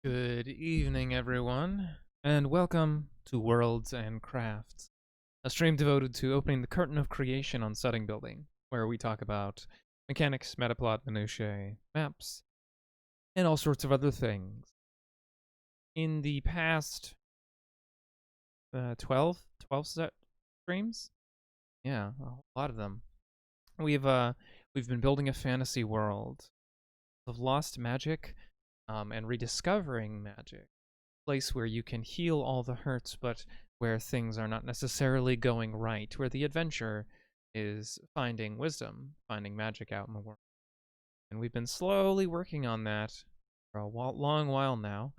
Good evening, everyone, and welcome to Worlds and Crafts, a stream devoted to opening the curtain of creation on setting building, where we talk about mechanics, metaplot, minutiae, maps, and all sorts of other things. In the past 12 set streams, yeah, a lot of them, we've been building a fantasy world of lost magic and rediscovering magic. Place where you can heal all the hurts, but where things are not necessarily going right, where the adventure is finding wisdom, finding magic out in the world. And we've been slowly working on that for a long while now.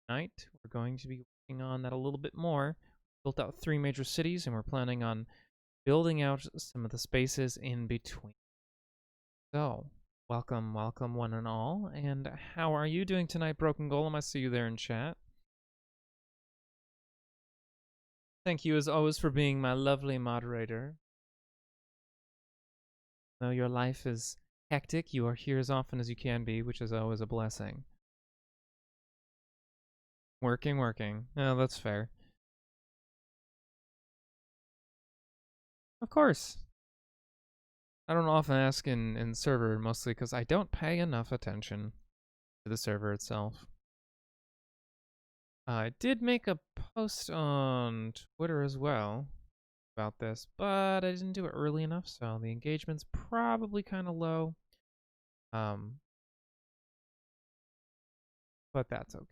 Tonight, we're going to be working on that a little bit more. Built out 3 major cities, and we're planning on building out some of the spaces in between. So, welcome, one and all. And how are you doing tonight, Broken Golem? I see you there in chat. Thank you, as always, for being my lovely moderator. Though your life is hectic, you are here as often as you can be, which is always a blessing. Working. Oh, that's fair. Of course. I don't often ask in server, mostly because I don't pay enough attention to the server itself. I did make a post on Twitter as well about this, but I didn't do it early enough, so the engagement's probably kind of low. But that's okay.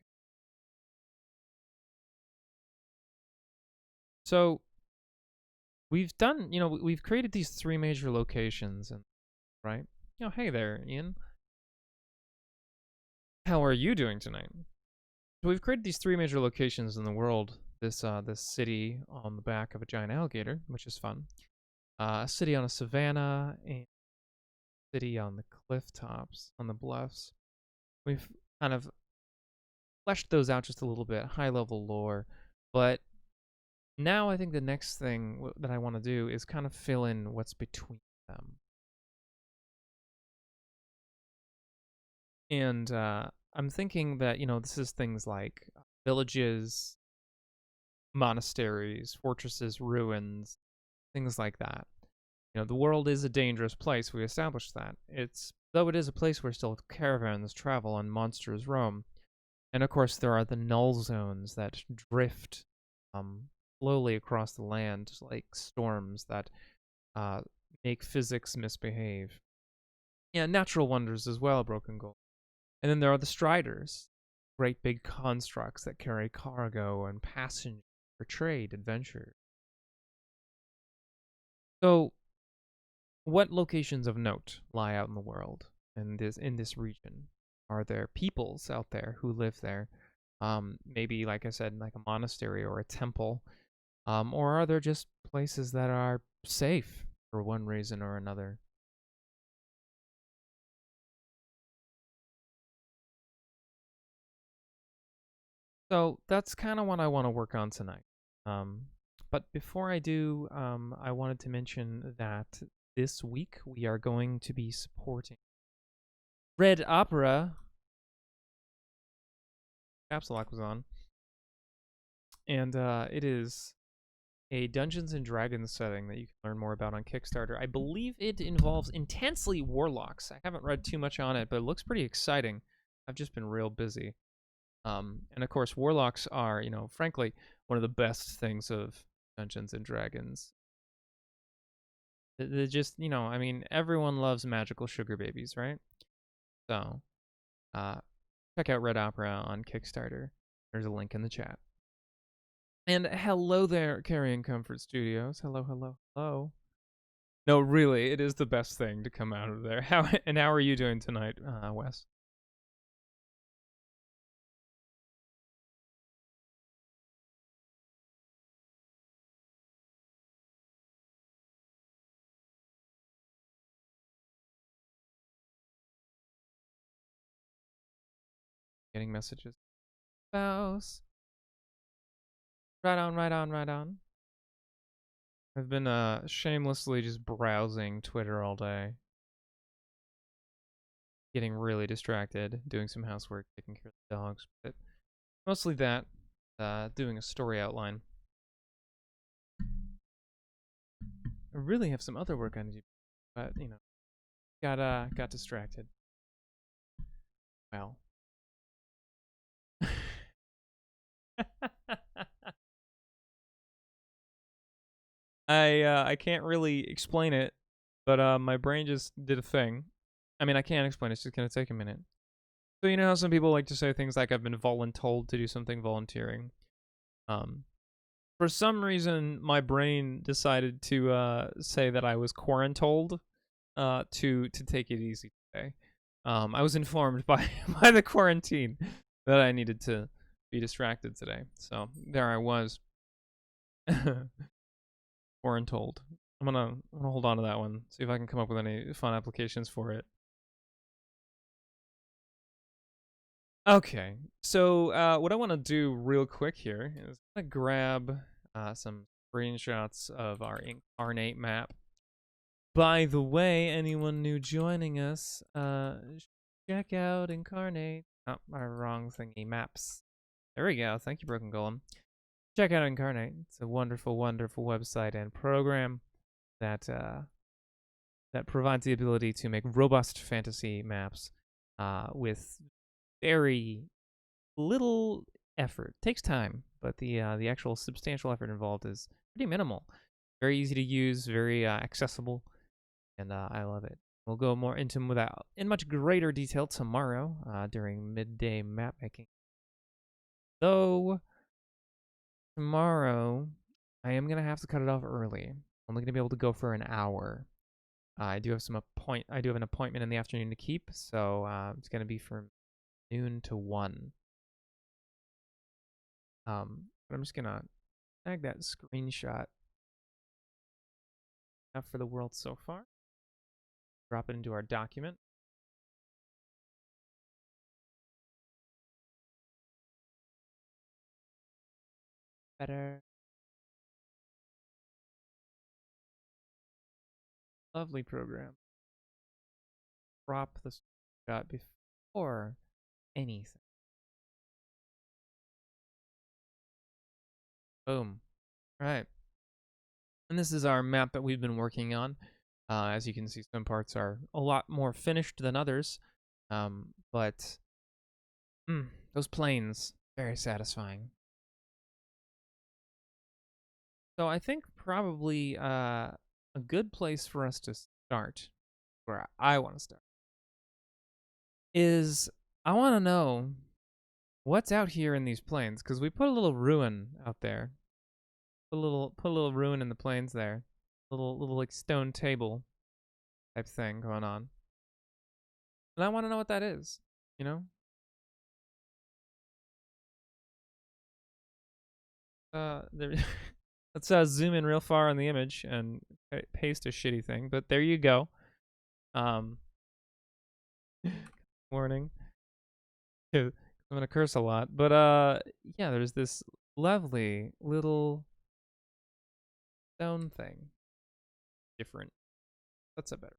So we've done, we've created these 3 major locations, and right? Hey there, Ian. How are you doing tonight? So we've created these 3 major locations in the world. This city on the back of a giant alligator, which is fun. A city on a savanna, and a city on the cliff tops, on the bluffs. We've kind of fleshed those out just a little bit, high level lore. But now I think the next thing that I want to do is kind of fill in what's between them. And I'm thinking that, this is things like villages, monasteries, fortresses, ruins, things like that. The world is a dangerous place. We established that. Though it is a place where still caravans travel and monsters roam. And of course, there are the null zones that drift slowly across the land, like storms that make physics misbehave. Yeah, natural wonders as well, Broken Gold. And then there are the Striders, great big constructs that carry cargo and passengers for trade, adventure. So, what locations of note lie out in the world in this region? Are there peoples out there who live there? Maybe, like I said, like a monastery or a temple, or are there just places that are safe for one reason or another? So that's kind of what I want to work on tonight. But before I do, I wanted to mention that this week we are going to be supporting Red Opera. Caps Lock was on. And it is a Dungeons and Dragons setting that you can learn more about on Kickstarter. I believe it involves intensely warlocks. I haven't read too much on it, but it looks pretty exciting. I've just been real busy. And of course, warlocks are, frankly, one of the best things of Dungeons and Dragons. They're just, everyone loves magical sugar babies, right? So, check out Red Opera on Kickstarter. There's a link in the chat. And hello there, Carrying Comfort Studios. Hello. No, really, it is the best thing to come out of there. How are you doing tonight, Wes? Getting messages. Spouse. Right on. I've been shamelessly just browsing Twitter all day. getting really distracted, doing some housework, taking care of the dogs, but mostly that, doing a story outline. I really have some other work I need to do, but you know, got distracted. Well. I can't really explain it, but my brain just did a thing. I mean, I can't explain it. It's just gonna take a minute. So you know how some people like to say things like "I've been voluntold to do something," volunteering. Um, for some reason, my brain decided to say that I was quarantold, to take it easy today. I was informed by by the quarantine that I needed to be distracted today, so there I was. Quarantold. I'm gonna hold on to that one. See if I can come up with any fun applications for it. Okay, so what I want to do real quick here is I'm gonna grab some screenshots of our Incarnate map. By the way, anyone new joining us, check out Incarnate. Oh, my wrong thingy. Maps. There we go. Thank you, Broken Golem. Check out Incarnate. It's a wonderful, wonderful website and program that that provides the ability to make robust fantasy maps with very little effort. It takes time, but the actual substantial effort involved is pretty minimal. Very easy to use, very accessible, and I love it. We'll go more into that in much greater detail tomorrow during midday map making. Though tomorrow I am gonna have to cut it off early. I'm only gonna be able to go for an hour. I do have an appointment in the afternoon to keep, so it's gonna be from noon to 1. But I'm just gonna tag that screenshot up for the world so far. Drop it into our document. Better. Lovely program. Drop the screenshot before anything. Boom. All right. And this is our map that we've been working on. As you can see, some parts are a lot more finished than others. But those plains, very satisfying. So I think probably a good place for us to start, where I want to start, is I want to know what's out here in these plains, because we put a little ruin out there. Put a little ruin in the plains there. Little like stone table type thing going on. And I want to know what that is, you know? There let's zoom in real far on the image and paste a shitty thing, but there you go. Warning. I'm gonna curse a lot, but yeah, there's this lovely little stone thing. Different. That's a better.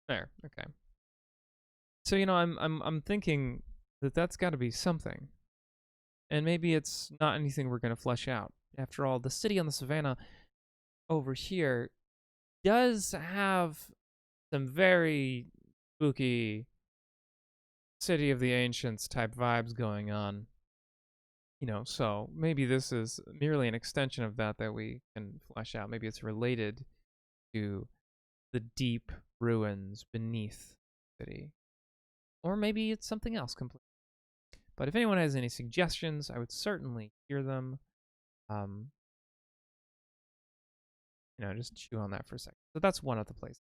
There. Okay. So you know, I'm thinking that that's got to be something, and maybe it's not anything we're gonna flesh out. After all, the city on the savannah over here does have some very spooky City of the Ancients type vibes going on. You know, so maybe this is merely an extension of that we can flesh out. Maybe it's related to the deep ruins beneath the city. Or maybe it's something else completely. But if anyone has any suggestions, I would certainly hear them. You know, just chew on that for a second. So that's one of the places.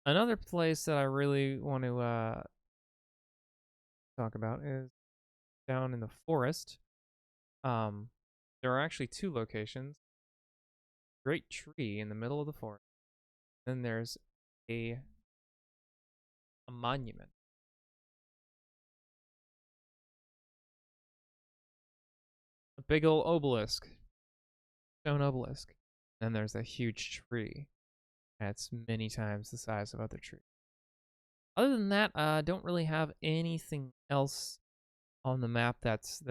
Another place that I really want to talk about is down in the forest. There are actually 2 locations. Great tree in the middle of the forest. Then there's a monument. A big old obelisk. Stone Obelisk. Then there's a huge tree. That's many times the size of other trees. Other than that, I don't really have anything else on the map that's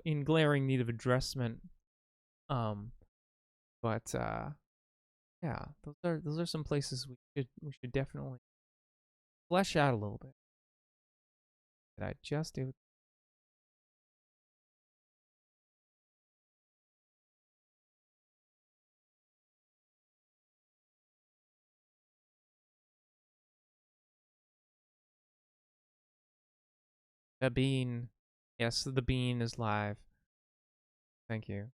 in glaring need of addressment. Um, but yeah, those are some places we should definitely flesh out a little bit. Did I just do? The bean. Yes, the bean is live. Thank you.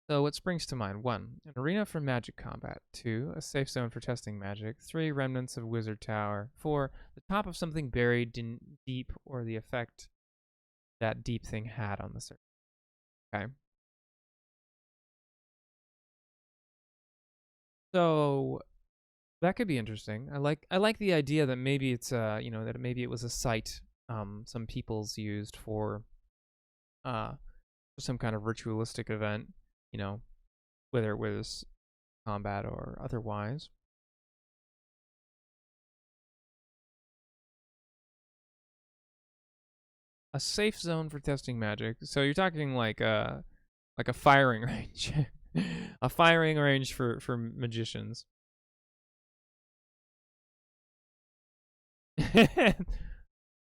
So what springs to mind? 1. An arena for magic combat. 2. A safe zone for testing magic. 3. Remnants of Wizard Tower. 4. The top of something buried in deep or the effect that deep thing had on the surface. Okay. So that could be interesting. I like the idea that maybe it's that maybe it was a site some peoples used for some kind of ritualistic event, you know, whether it was combat or otherwise. A safe zone for testing magic. So you're talking like a firing range. A firing range for magicians.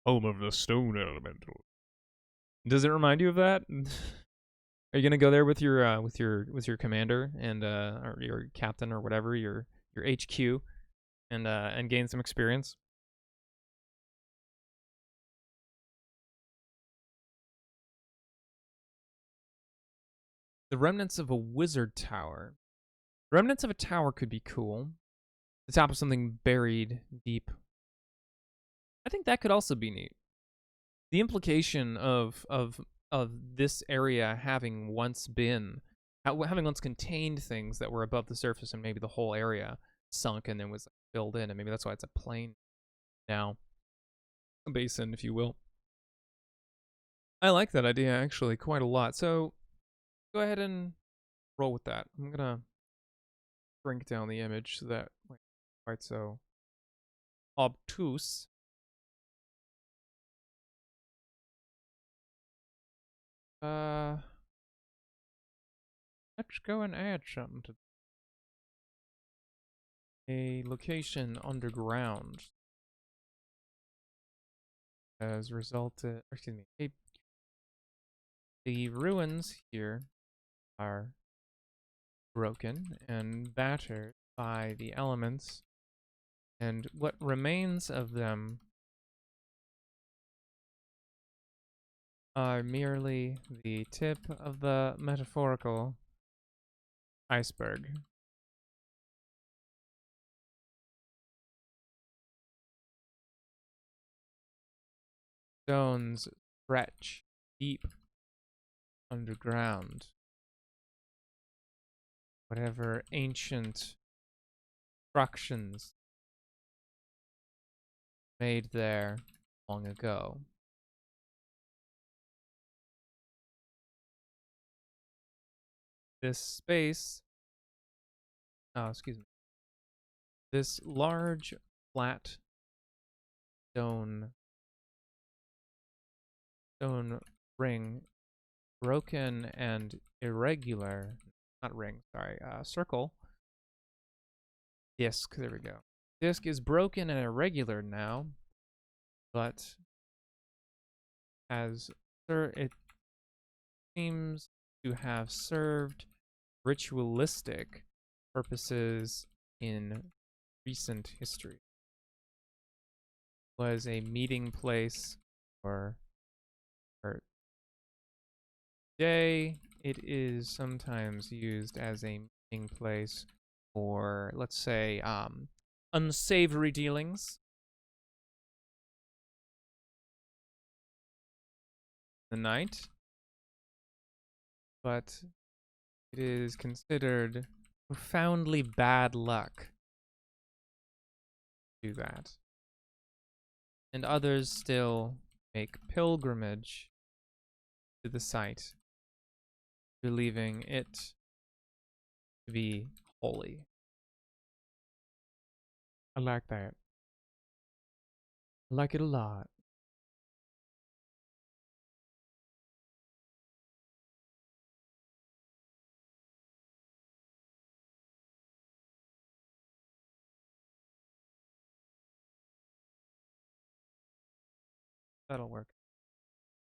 Home of the stone elemental. Does it remind you of that? Are you gonna go there with your commander and or your captain or whatever your HQ and gain some experience? The remnants of a wizard tower. Remnants of a tower could be cool. The top of something buried deep. I think that could also be neat. The implication of this area having once been having once contained things that were above the surface, and maybe the whole area sunk and then was filled in, and maybe that's why it's a plain now, a basin, if you will. I like that idea actually quite a lot. So go ahead and roll with that. I'm gonna shrink down the image so that like quite so obtuse. Uh, let's go and add something to a location underground has resulted. Excuse me. The ruins here are broken and battered by the elements, and what remains of them are merely the tip of the metaphorical iceberg. Stones stretch deep underground. Whatever ancient constructions made there long ago. This space, excuse me, this large flat stone ring, broken and irregular, not ring, sorry, circle, disc, there we go. Disc is broken and irregular now, but it seems to have served ritualistic purposes in recent history. Was a meeting place or today it is sometimes used as a meeting place for, let's say, unsavory dealings. The night, but it is considered profoundly bad luck to do that. And others still make pilgrimage to the site, believing it to be holy. I like that. I like it a lot. That'll work.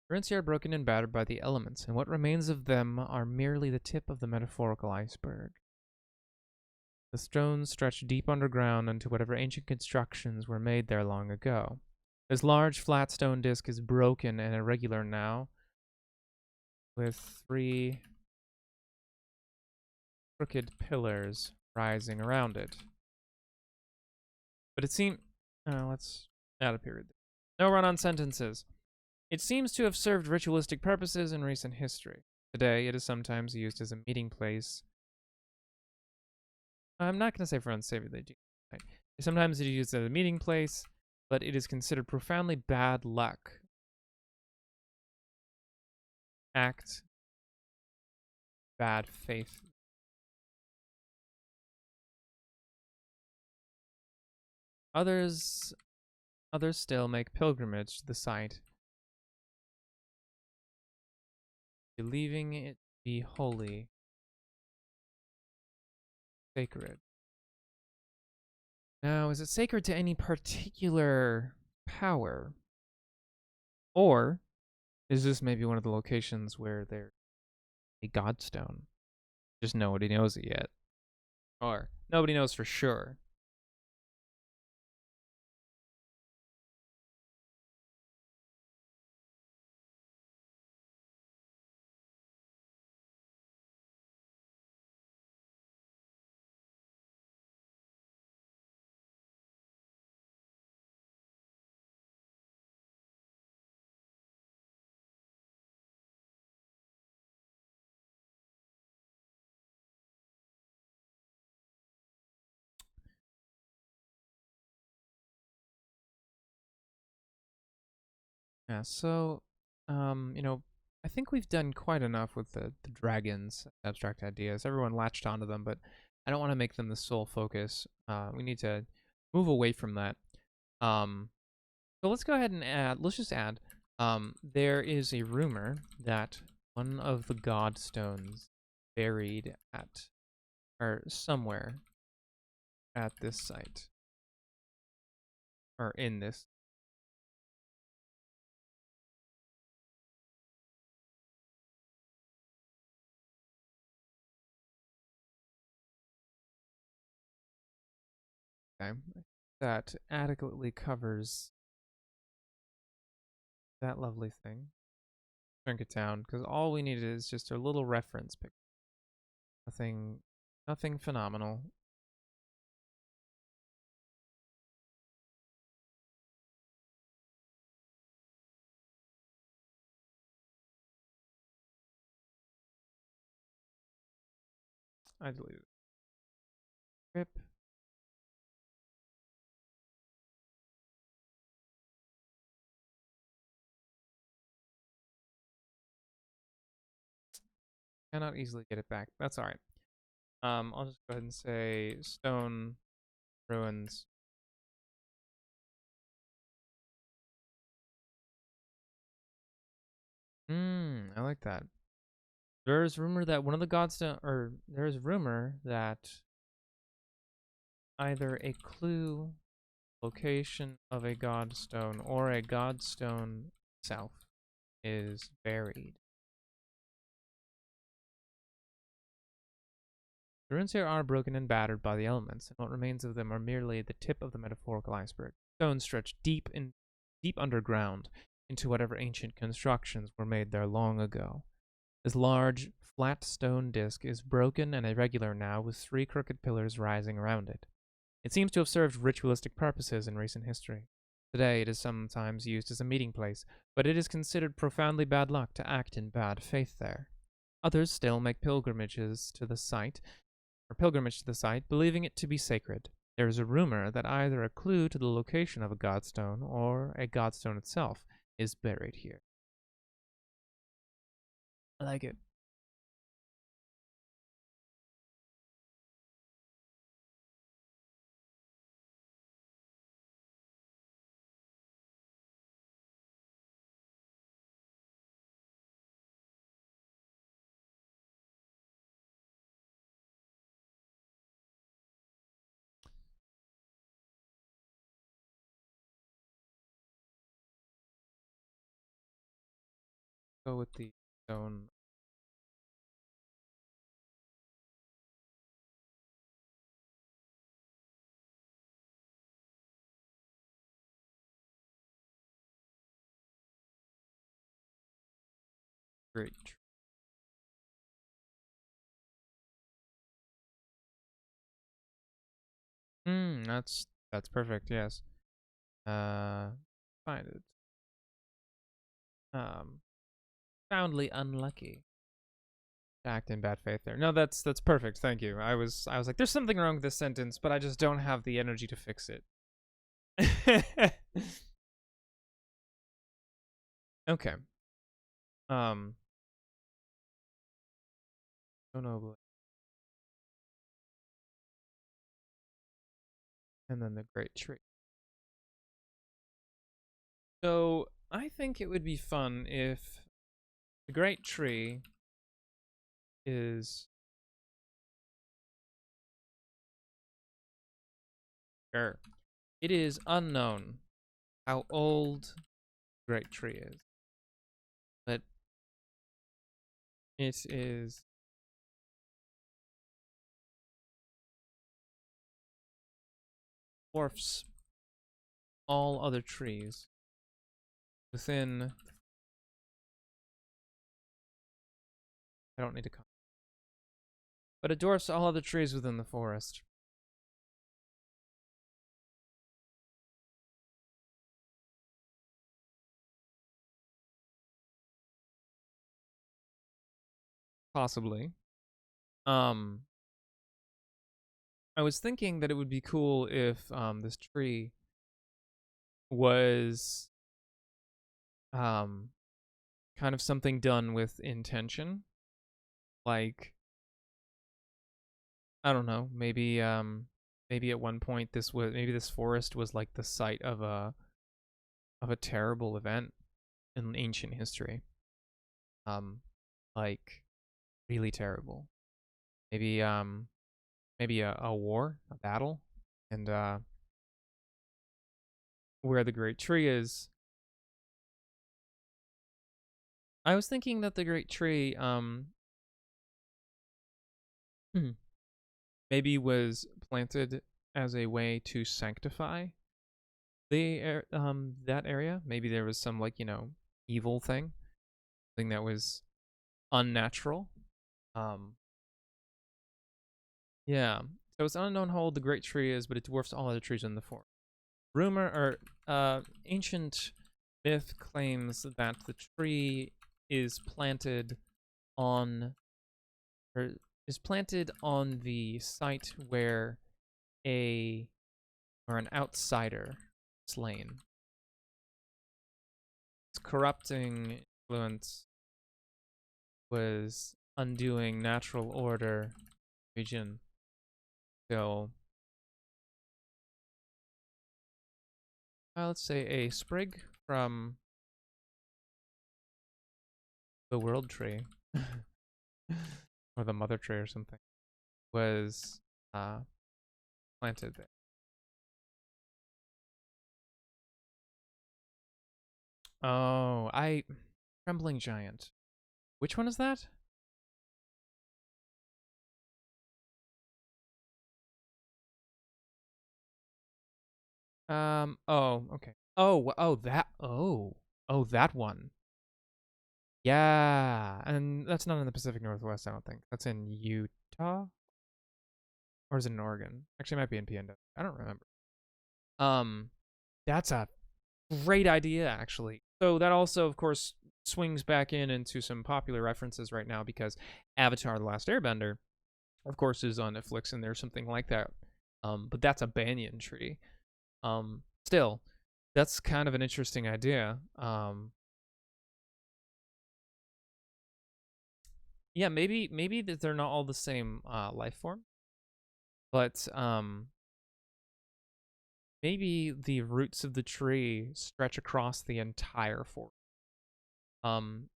Ruins here are broken and battered by the elements, and what remains of them are merely the tip of the metaphorical iceberg. The stones stretch deep underground into whatever ancient constructions were made there long ago. This large flat stone disk is broken and irregular now, with 3 crooked pillars rising around it. But it seems... let's add a period. No run-on sentences. It seems to have served ritualistic purposes in recent history. Today, it is sometimes used as a meeting place. I'm not going to say for unsavory. Right? Sometimes it is used as a meeting place, but it is considered profoundly bad luck. Act bad faith. Others still make pilgrimage to the site, believing it to be holy, sacred. Now, is it sacred to any particular power? Or is this maybe one of the locations where there's a godstone? Just nobody knows it yet. Or nobody knows for sure. Yeah, so, I think we've done quite enough with the dragons, abstract ideas. Everyone latched onto them, but I don't want to make them the sole focus. We need to move away from that. So let's go ahead and let's just add, there is a rumor that one of the godstones buried at, or somewhere at this site, or in this. Okay, that adequately covers that lovely thing. Shrink it down, because all we needed is just a little reference picture. Nothing phenomenal. I deleted it. Rip. Cannot easily get it back. That's alright. I'll just go ahead and say stone ruins. I like that. There's rumor that one of the godstone, or there's rumor that either a clue location of a godstone or a godstone itself is buried. The ruins here are broken and battered by the elements, and what remains of them are merely the tip of the metaphorical iceberg. Stones stretch deep underground into whatever ancient constructions were made there long ago. This large, flat stone disk is broken and irregular now, with 3 crooked pillars rising around it. It seems to have served ritualistic purposes in recent history. Today, it is sometimes used as a meeting place, but it is considered profoundly bad luck to act in bad faith there. Others still make pilgrimage to the site, believing it to be sacred. There is a rumor that either a clue to the location of a godstone or a godstone itself is buried here. I like it. Go with the stone. Great. That's perfect. Yes. Find it. Profoundly unlucky. Act in bad faith there. No, that's perfect. Thank you. I was like, there's something wrong with this sentence, but I just don't have the energy to fix it. Okay. Stone Obelisk. And then the Great Tree. So I think it would be fun if the Great Tree is sure. It is unknown how old the Great Tree is, but it is dwarfs all other trees within. I don't need to comment. But it dwarfs all other trees within the forest. Possibly. I was thinking that it would be cool if this tree was kind of something done with intention. Like, I don't know, maybe at one point maybe this forest was like the site of a terrible event in ancient history. Like really terrible. Maybe a war, a battle, and where the great tree is. I was thinking that the great tree maybe was planted as a way to sanctify that area. Maybe there was some, like, evil thing that was unnatural. Yeah. So it's unknown how old the great tree is, but it dwarfs all other trees in the forest. Ancient myth claims that the tree is planted on the site where an outsider is slain. Its corrupting influence was undoing natural order region. So let's say a sprig from the world tree or the mother tree or something was planted there. Oh, Trembling Giant. Which one is that? Oh, okay. That one. Yeah, and that's not in the Pacific Northwest, I don't think. That's in Utah? Or is it in Oregon? Actually, it might be in PNW. I don't remember. That's a great idea, actually. So that also, of course, swings back into some popular references right now because Avatar: The Last Airbender, of course, is on Netflix, and there's something like that. But that's a banyan tree. Still, that's kind of an interesting idea. Yeah, maybe that they're not all the same life form, but maybe the roots of the tree stretch across the entire forest. And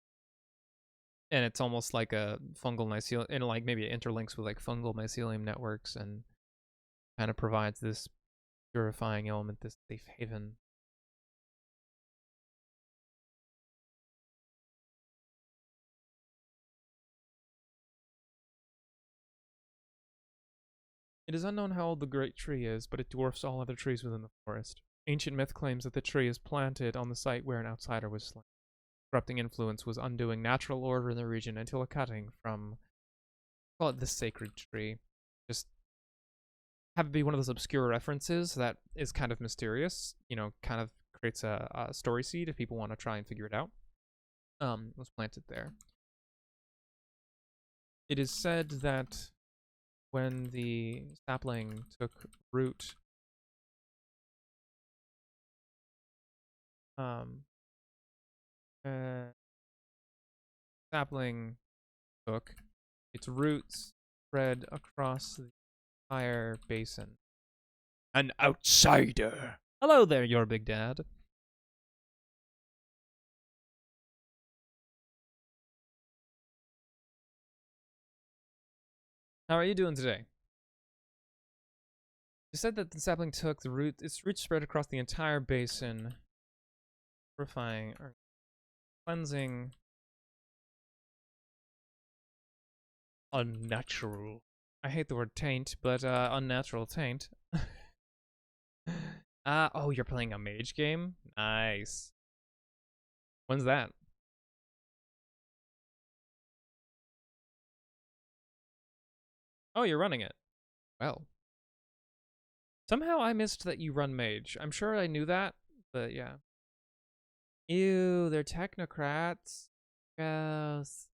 it's almost like a fungal mycelium, and like maybe it interlinks with like fungal mycelium networks and kind of provides this purifying element, this safe haven. It is unknown how old the great tree is, but it dwarfs all other trees within the forest. Ancient myth claims that the tree is planted on the site where an outsider was slain. Corrupting influence was undoing natural order in the region until a cutting from, call it the sacred tree, just have it be one of those obscure references that is kind of mysterious, kind of creates a story seed if people want to try and figure it out. Was planted there. It is said that when the sapling took root, sapling took its roots spread across the entire basin. An outsider. Hello there, your big dad. How are you doing today? You said that the sapling took its roots spread across the entire basin, purifying or cleansing unnatural. I hate the word taint, but unnatural taint. Oh, you're playing a mage game? Nice. When's that? Oh, you're running it. Well. Somehow I missed that you run mage. I'm sure I knew that, but yeah. Ew, they're technocrats. Gross.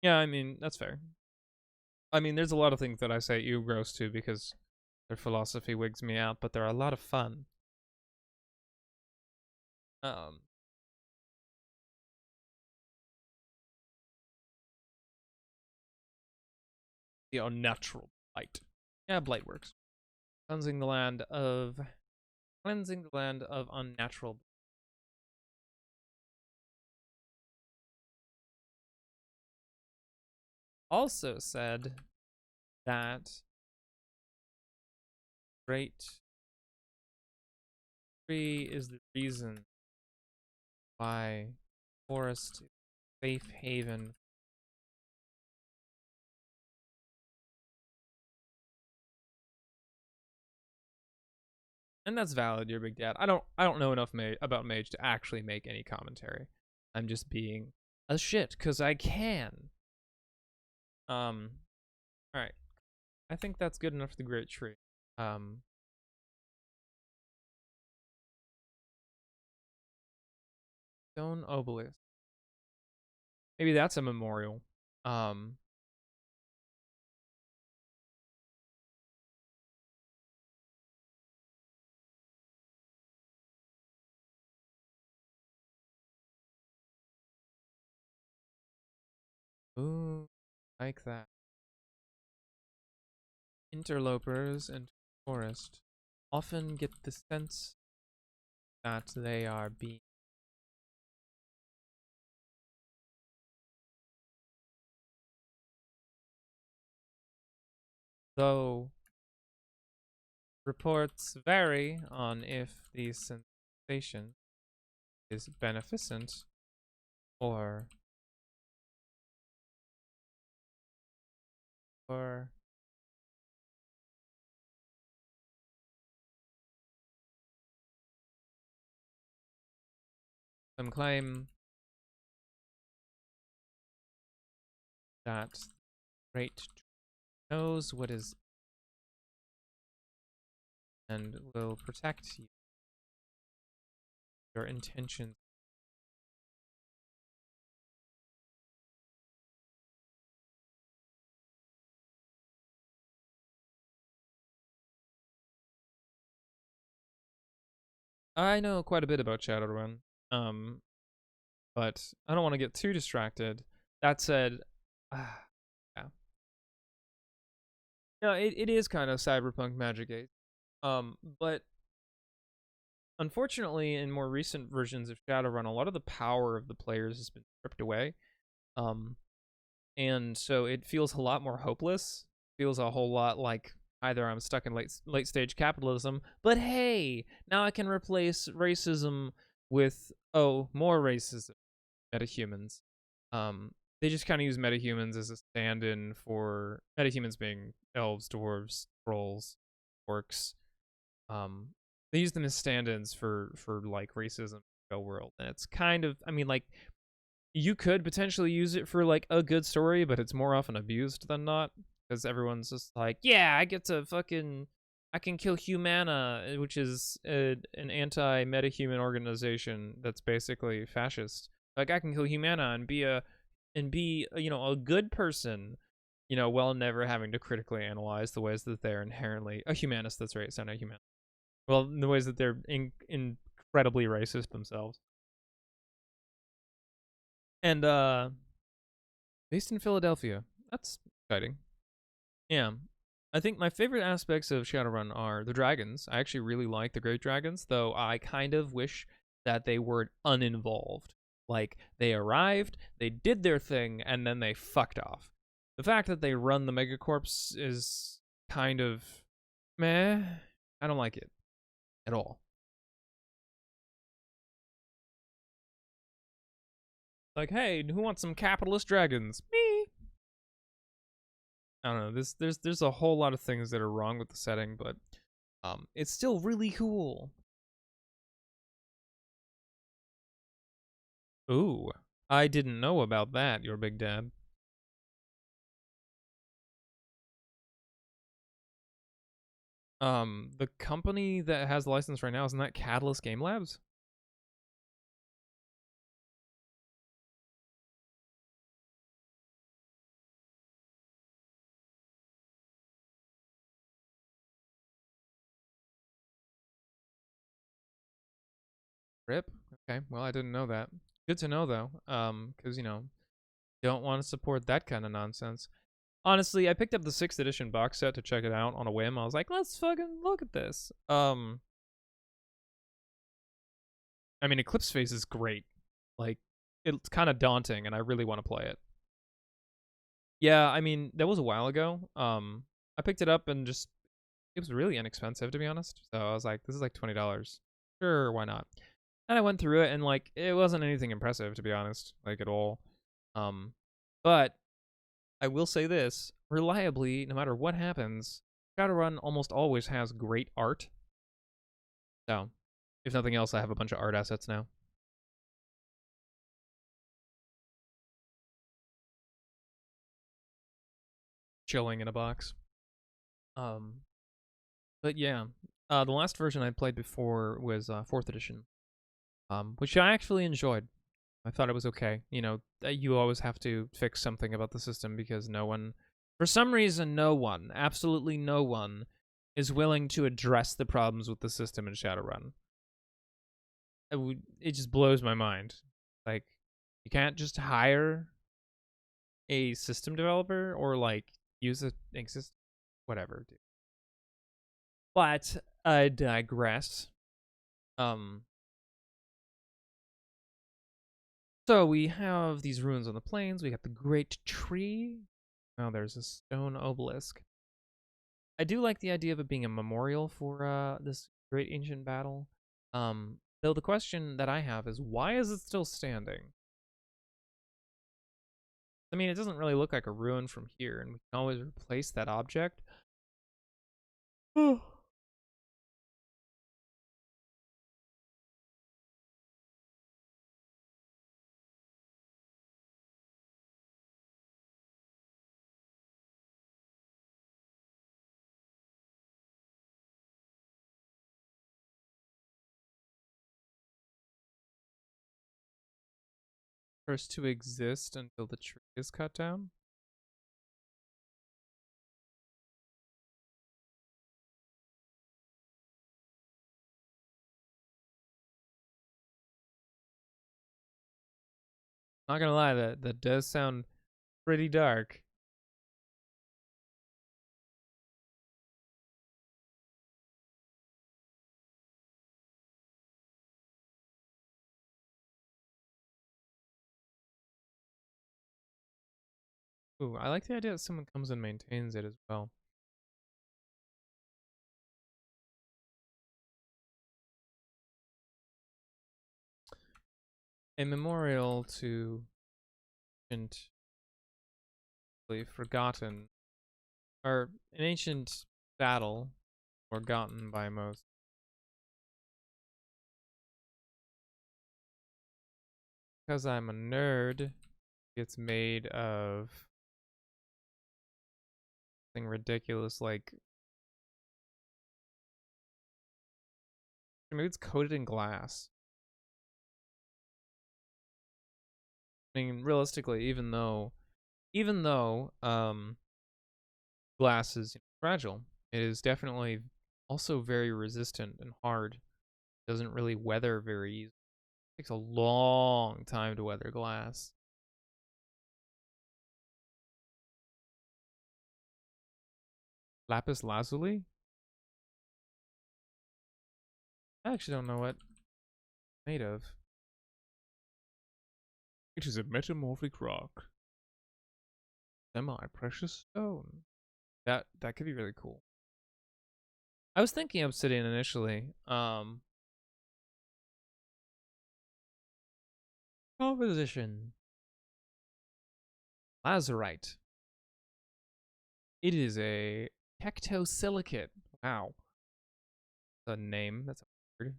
Yeah, I mean, that's fair. I mean, there's a lot of things that I say ew gross to because their philosophy wigs me out, but they're a lot of fun. The unnatural blight. Yeah, blight works. Cleansing the land of unnatural. Also said that great tree is the reason why forest is a safe haven. And that's valid, your big dad. I don't know enough about mage to actually make any commentary. I'm just being a shit cuz I can. All right. I think that's good enough for the great tree. Stone Obelisk. Maybe that's a memorial. Ooh, like that. Interlopers in forest often get the sense that they are being though reports vary on if the sensation is beneficent or some claim that great knows what is and will protect you. Your intentions. I know quite a bit about Shadowrun, but I don't want to get too distracted. That said, yeah, no, it is kind of cyberpunk Magic 8, but unfortunately, in more recent versions of Shadowrun, a lot of the power of the players has been stripped away, and so it feels a lot more hopeless. Feels a whole lot like either I'm stuck in late stage capitalism, but hey, now I can replace racism with more racism, metahumans. They just kind of use metahumans as a stand-in for metahumans being elves, dwarves, trolls, orcs. Um, they use them as stand-ins for like racism in the real world, and it's kind of, I mean, like you could potentially use it for like a good story, but it's more often abused than not because everyone's just like, yeah, I can kill Humana, which is an anti-metahuman organization that's basically fascist. Like I can kill Humana and be you know, a good person, you know, while never having to critically analyze the ways that they're inherently a humanist. That's right, it's not a human. Well, in the ways that they're incredibly racist themselves. And based in Philadelphia. That's exciting. Yeah. I think my favorite aspects of Shadowrun are the dragons. I actually really like the great dragons, though I kind of wish that they were uninvolved. Like, they arrived, they did their thing, and then they fucked off. The fact that they run the megacorps is kind of meh. I don't like it at all. Like, hey, who wants some capitalist dragons? Me. I don't know. There's a whole lot of things that are wrong with the setting, but it's still really cool. Ooh, I didn't know about that, your big dad. The company that has the license right now, isn't that Catalyst Game Labs? Rip. Okay, well I didn't know that. Good to know though. Because you know, don't want to support that kind of nonsense. Honestly, I picked up the 6th edition box set to check it out on a whim. I was like, let's fucking look at this. I mean, Eclipse Phase is great. Like, it's kind of daunting, and I really want to play it. Yeah, I mean, that was a while ago. I picked it up and just it was really inexpensive to be honest. So I was like, this is like $20. Sure, why not? And I went through it and like it wasn't anything impressive to be honest, like at all. Um, but I will say this, reliably, no matter what happens, Shadowrun almost always has great art. So, if nothing else, I have a bunch of art assets now. Chilling in a box. Um, but yeah, the last version I played before was 4th edition, which I actually enjoyed. I thought it was okay. You know, you always have to fix something about the system because no one, for some reason, no one, absolutely no one, is willing to address the problems with the system in Shadowrun. It just blows my mind. Like, you can't just hire a system developer or like use a exist, whatever. Dude. But I digress. Um, so we have these ruins on the plains. We got the Great Tree. Oh, there's a Stone Obelisk. I do like the idea of it being a memorial for this great ancient battle. Though the question that I have is, why is it still standing? I mean, it doesn't really look like a ruin from here, and we can always replace that object. First to exist until the tree is cut down. Not gonna lie, that does sound pretty dark. Ooh, I like the idea that someone comes and maintains it as well. A memorial to ancient, forgotten, or an ancient battle forgotten by most. Because I'm a nerd, it's made of something ridiculous like maybe it's coated in glass. I mean, realistically, even though glass is fragile, it is definitely also very resistant and hard. It doesn't really weather very easily. It takes a long time to weather glass. Lapis lazuli? I actually don't know what it's made of. It is a metamorphic rock. Semi-precious stone. That could be really cool. I was thinking obsidian initially. Composition. Lazurite. It is a tectosilicate. Wow. That's a name. That's a word. It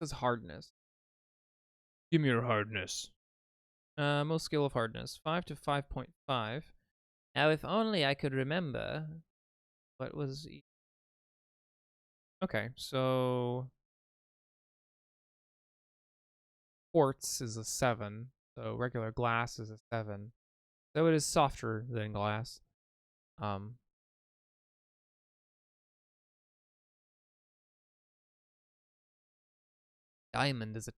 says hardness. Give me your hardness. Most skill of hardness. 5 to 5.5. Now, if only I could remember what was... Okay, so... quartz is a 7. So regular glass is a 7. So it is softer than glass. Diamond is a...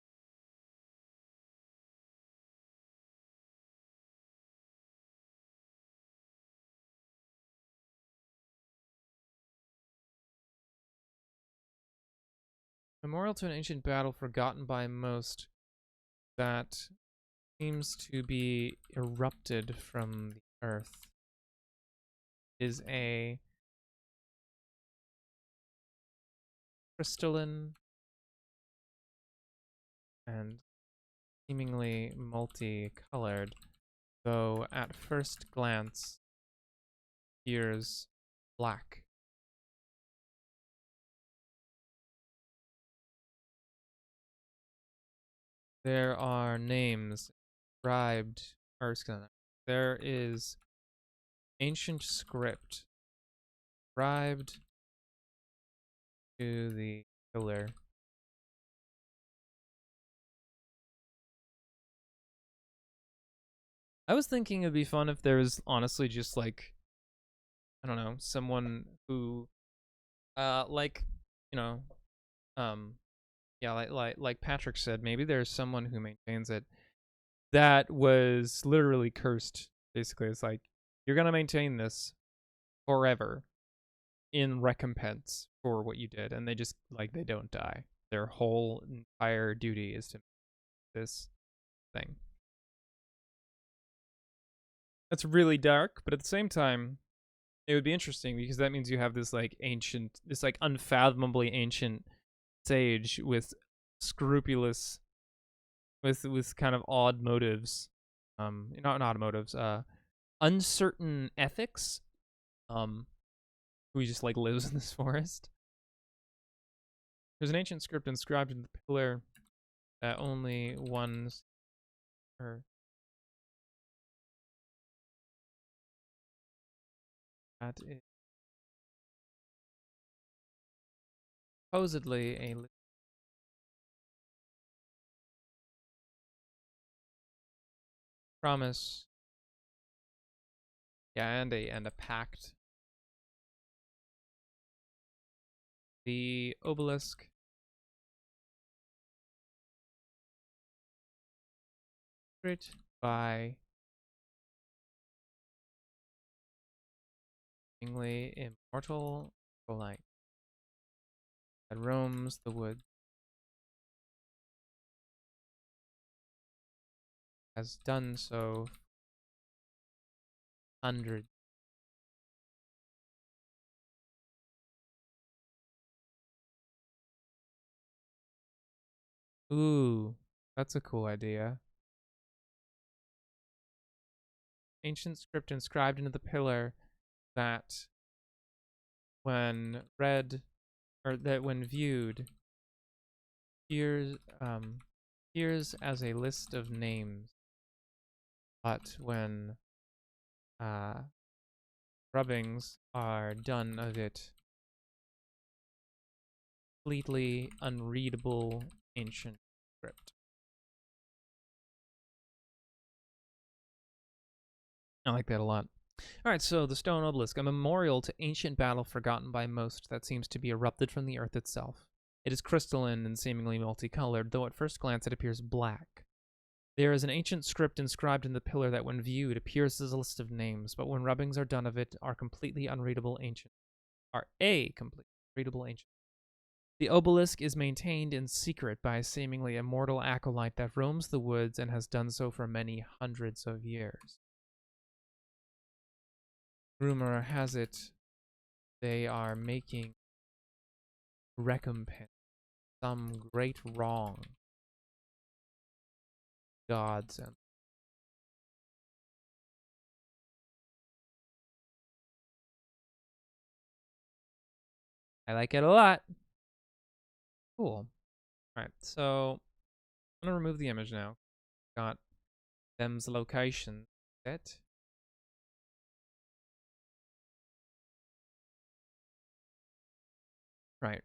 Memorial to an ancient battle forgotten by most that seems to be erupted from the earth. Is a crystalline and seemingly multicolored, though at first glance appears black. There are names inscribed, or there is ancient script inscribed to the pillar. I was thinking it'd be fun if there was honestly just like, I don't know, someone who, like, you know, yeah, like Patrick said, maybe there's someone who maintains it that was literally cursed. Basically, it's like you're gonna maintain this forever in recompense for what you did, and they just like they don't die. Their whole entire duty is to make this thing. That's really dark, but at the same time, it would be interesting because that means you have this like ancient, this like unfathomably ancient sage with scrupulous, with kind of odd motives, not odd motives, uncertain ethics, who just like lives in this forest. There's an ancient script inscribed in the pillar that only one's or that is supposedly a promise, yeah, and a pact. The obelisk by seemingly immortal light that roams the woods, has done so hundreds. Ooh, that's a cool idea. ancient script inscribed into the pillar that when read, or that when viewed, appears as a list of names, but when rubbings are done of it, completely unreadable ancient script. I like that a lot. Alright, so the Stone Obelisk, a memorial to ancient battle forgotten by most that seems to be erupted from the earth itself. It is crystalline and seemingly multicolored, though at first glance it appears black. There is an ancient script inscribed in the pillar that when viewed appears as a list of names, but when rubbings are done of it are completely unreadable ancient. The obelisk is maintained in secret by a seemingly immortal acolyte that roams the woods and has done so for many hundreds of years. Rumor has it they are making recompense some great wrong. Gods and I like it a lot. Cool. Alright, so I'm gonna remove the image now. Got them's location set. Right.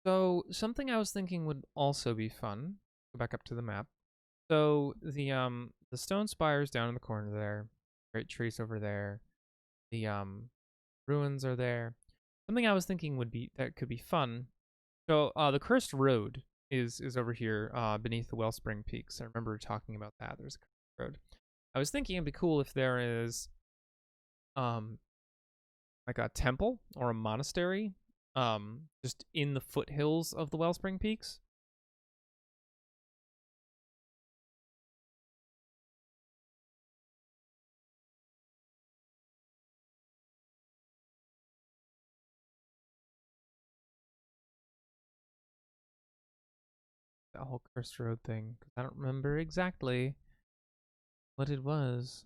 So something I was thinking would also be fun. Go back up to the map. So the stone spires down in the corner there. Great trees over there. The ruins are there. Something I was thinking would be that could be fun. So the cursed road is over here beneath the Wellspring Peaks. I remember talking about that. There's a cursed road. I was thinking it'd be cool if there is like a temple or a monastery just in the foothills of the Wellspring Peaks. That whole cursed road thing, because I don't remember exactly what it was.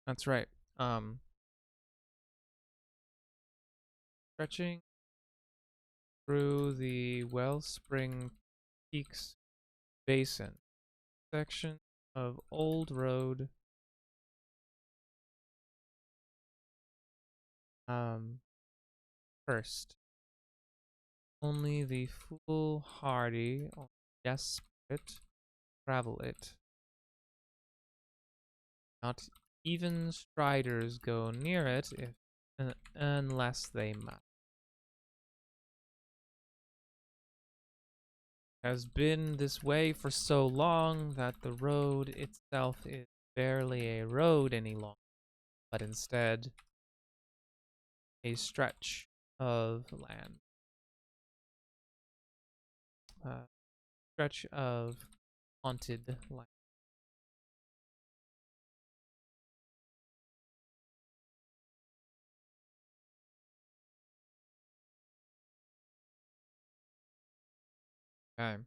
That's right. Stretching through the Wellspring Peaks Basin, section of old road. First, only the foolhardy or desperate travel it. Not even striders go near it unless they must. Has been this way for so long that the road itself is barely a road any longer, but instead a stretch of land. Stretch of haunted land. Okay.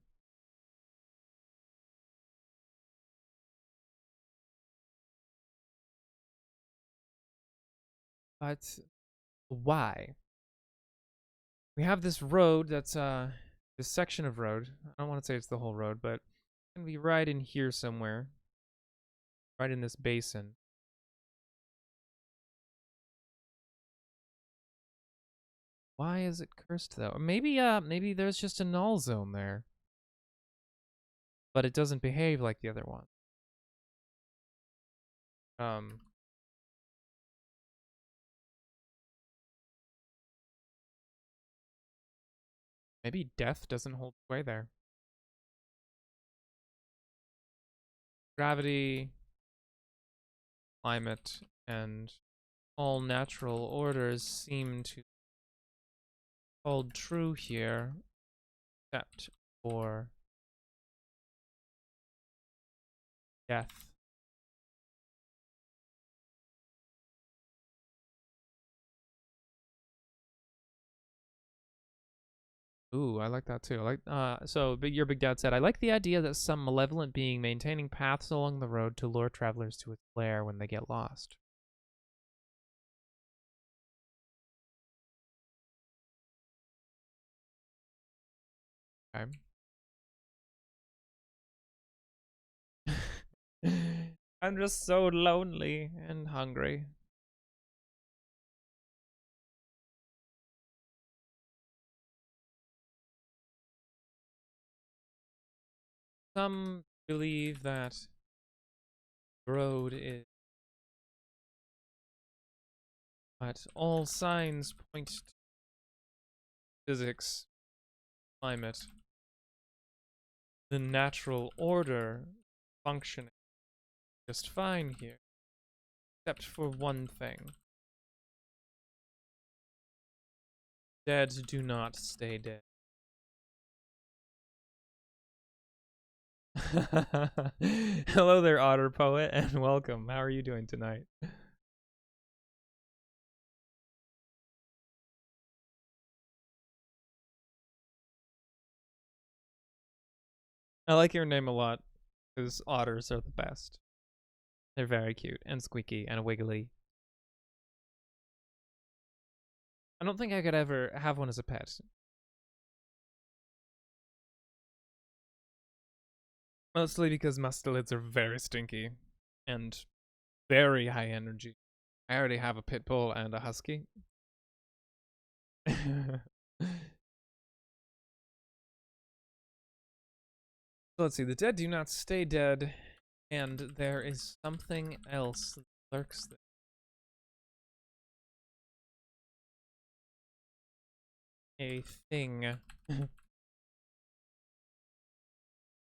But why? We have this road that's this section of road. I don't want to say it's the whole road, but it's gonna be right in here somewhere. Right in this basin. Why is it cursed though? Maybe there's just a null zone there. But it doesn't behave like the other one. Maybe death doesn't hold sway there. Gravity, climate, and all natural orders seem to hold true here, except for Death. Ooh, I like that too. I like so your big dad said, I like the idea that some malevolent being maintaining paths along the road to lure travelers to its lair when they get lost. Okay. I'm just so lonely and hungry. Some believe that the road is, but all signs point to physics, climate, the natural order functioning just fine here, except for one thing. Dead do not stay dead. Hello there, Otter Poet, and welcome. How are you doing tonight? I like your name a lot, because otters are the best. They're very cute, and squeaky, and wiggly. I don't think I could ever have one as a pet. Mostly because mustelids are very stinky, and very high energy. I already have a pit bull and a husky. So let's see, the dead do not stay dead, and there is something else that lurks there. A thing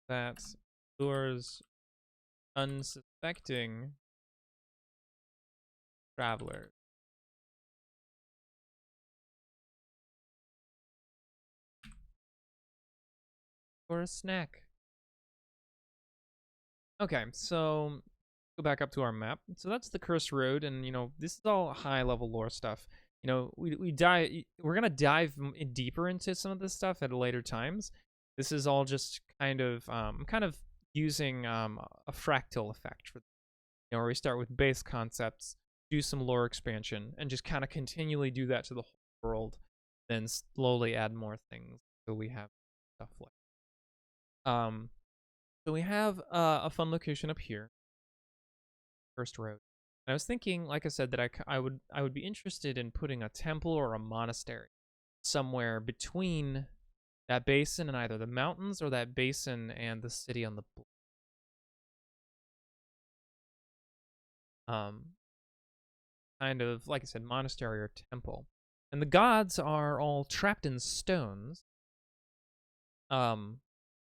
that lures unsuspecting travelers. For a snack. Okay, so go back up to our map. So that's the Cursed Road, and this is all high level lore stuff. We're gonna dive deeper into some of this stuff at later times. This is all just kind of using a fractal effect for where we start with base concepts, do some lore expansion, and just kind of continually do that to the whole world, then slowly add more things so we have stuff like. So we have a fun location up here, First Road. And I was thinking, like I said, that I would be interested in putting a temple or a monastery somewhere between that basin and either the mountains or that basin and the city on the blue. Kind of like I said, monastery or temple. And the gods are all trapped in stones,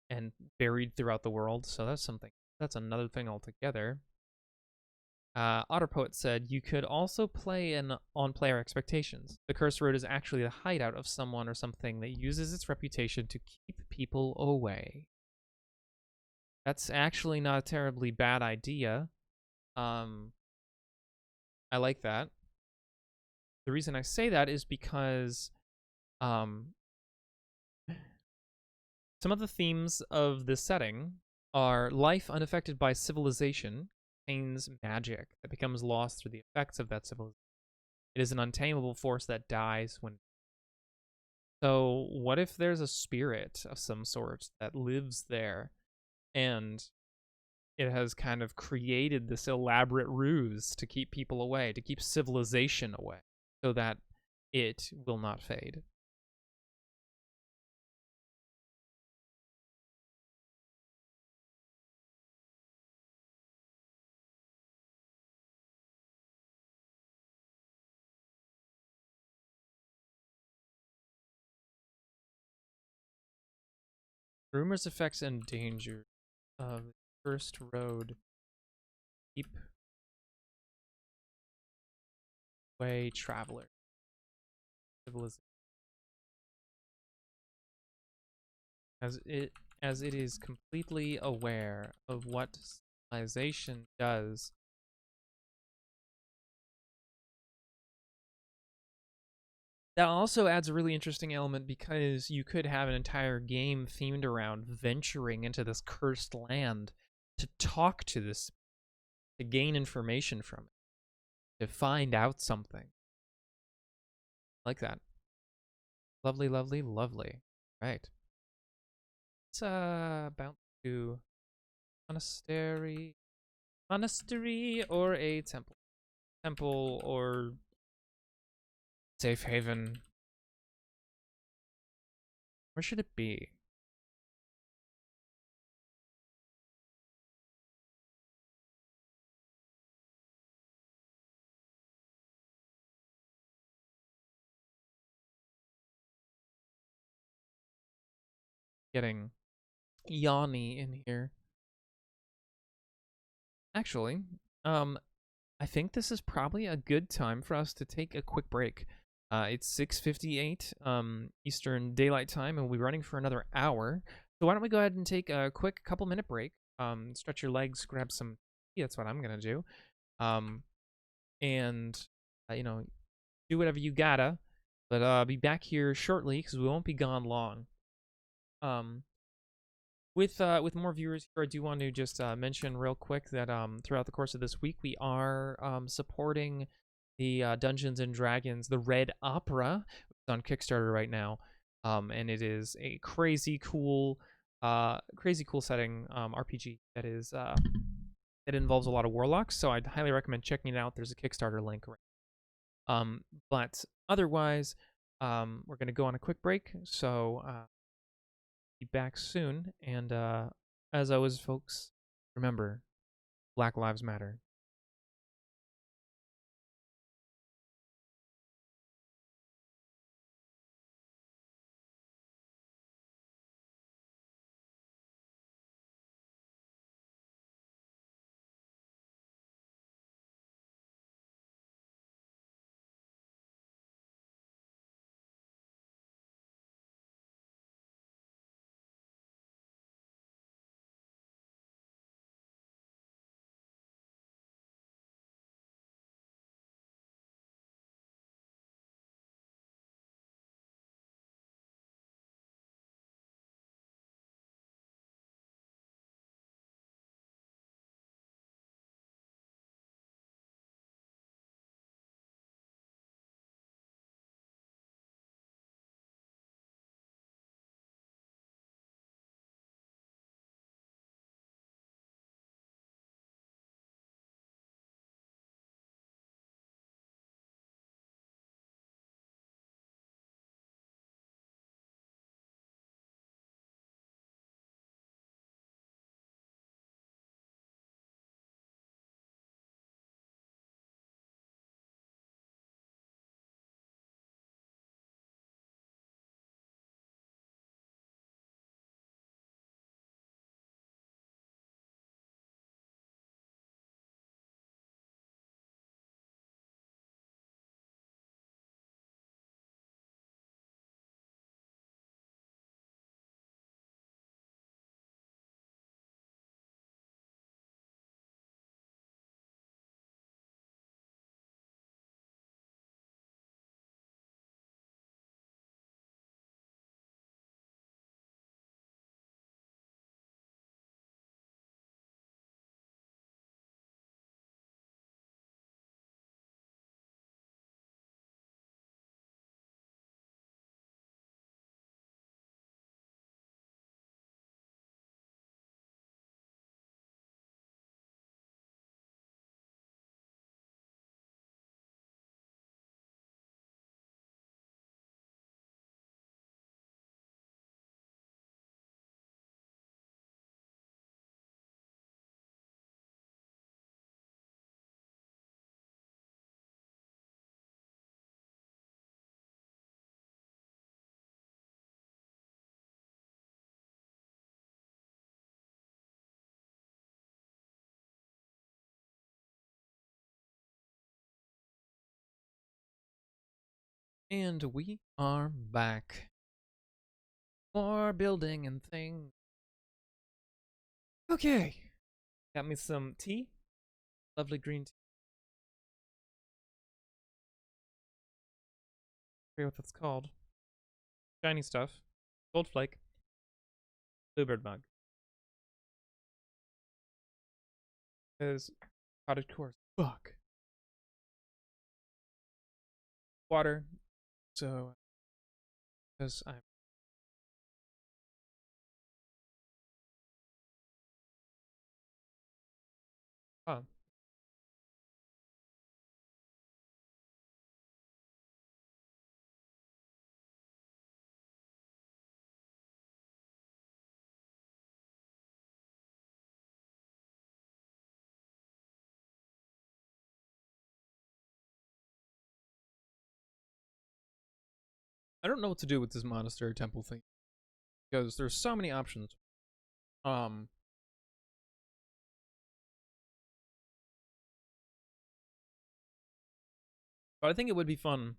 and buried throughout the world. So that's something. That's another thing altogether. Otter Poet said, you could also play on player expectations. The Cursed Road is actually the hideout of someone or something that uses its reputation to keep people away. That's actually not a terribly bad idea. I like that. The reason I say that is because some of the themes of this setting are life unaffected by civilization contains magic that becomes lost through the effects of that civilization. It is an untamable force that dies when. So, what if there's a spirit of some sort that lives there and it has kind of created this elaborate ruse to keep people away, to keep civilization away, so that it will not fade? Rumors, effects, and danger of the First Road. Keep away traveler. Civilization. As it is completely aware of what Civilization does. That also adds a really interesting element because you could have an entire game themed around venturing into this cursed land to talk to this, to gain information from it, to find out something. Like that. Lovely, lovely, lovely. Right. Let's bounce to monastery. Monastery or a temple. Temple or safe haven. Where should it be? Getting yawny in here. Actually, I think this is probably a good time for us to take a quick break. It's 6:58 Eastern Daylight Time, and we'll be running for another hour. So why don't we go ahead and take a quick couple-minute break? Stretch your legs, grab some tea. That's what I'm gonna do. And you know, do whatever you gotta. But I'll be back here shortly because we won't be gone long. With more viewers here, I do want to just mention real quick that throughout the course of this week, we are supporting the Dungeons and Dragons, the Red Opera. It's on Kickstarter right now, and it is a crazy cool setting RPG that is that involves a lot of warlocks. So I'd highly recommend checking it out. There's a Kickstarter link. But otherwise, we're gonna go on a quick break. So. Be back soon, and as always, folks, remember, Black Lives Matter. And we are back. More building and things. Okay. Got me some tea. Lovely green tea. I forget what that's called. Shiny stuff. Gold flake. Bluebird mug. Is cottage core. Fuck. Water. So, because I'm. Oh. I don't know what to do with this monastery temple thing because there's so many options. Um, but I think it would be fun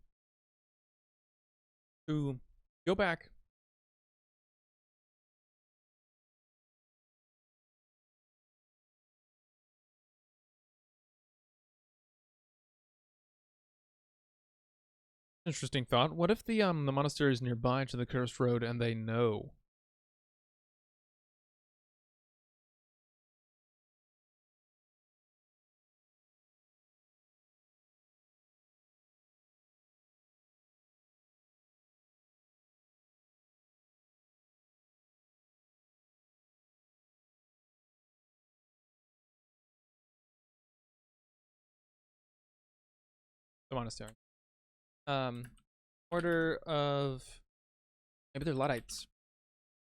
to go back. Interesting thought. What if the monastery is nearby to the cursed road and they know? The monastery. Order of maybe they're Luddites.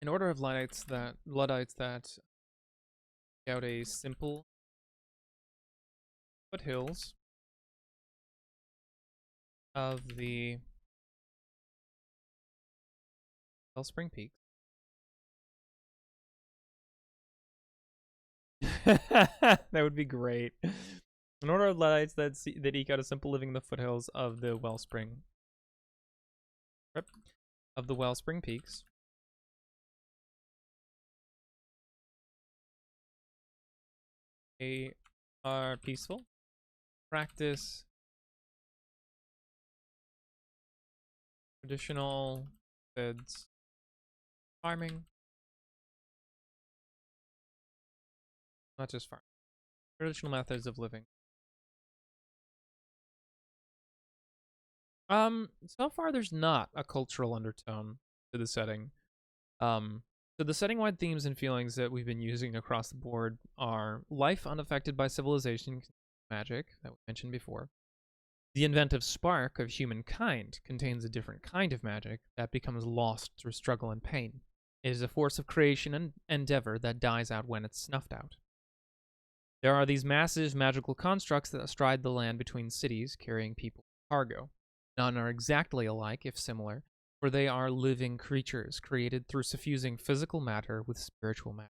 An order of Luddites that out a simple foothills of the Wellspring Peaks. That would be great. An order of Luddites that eke out a simple living in the foothills of the Wellspring. Of the Wellspring Peaks. They are peaceful. Practice traditional methods, farming, not just farming, traditional methods of living. So far there's not a cultural undertone to the setting. So the setting-wide themes and feelings that we've been using across the board are life unaffected by civilization, magic that we mentioned before. The inventive spark of humankind contains a different kind of magic that becomes lost through struggle and pain. It is a force of creation and endeavor that dies out when it's snuffed out. There are these massive magical constructs that stride the land between cities, carrying people and cargo. None are exactly alike, if similar, for they are living creatures created through suffusing physical matter with spiritual matter.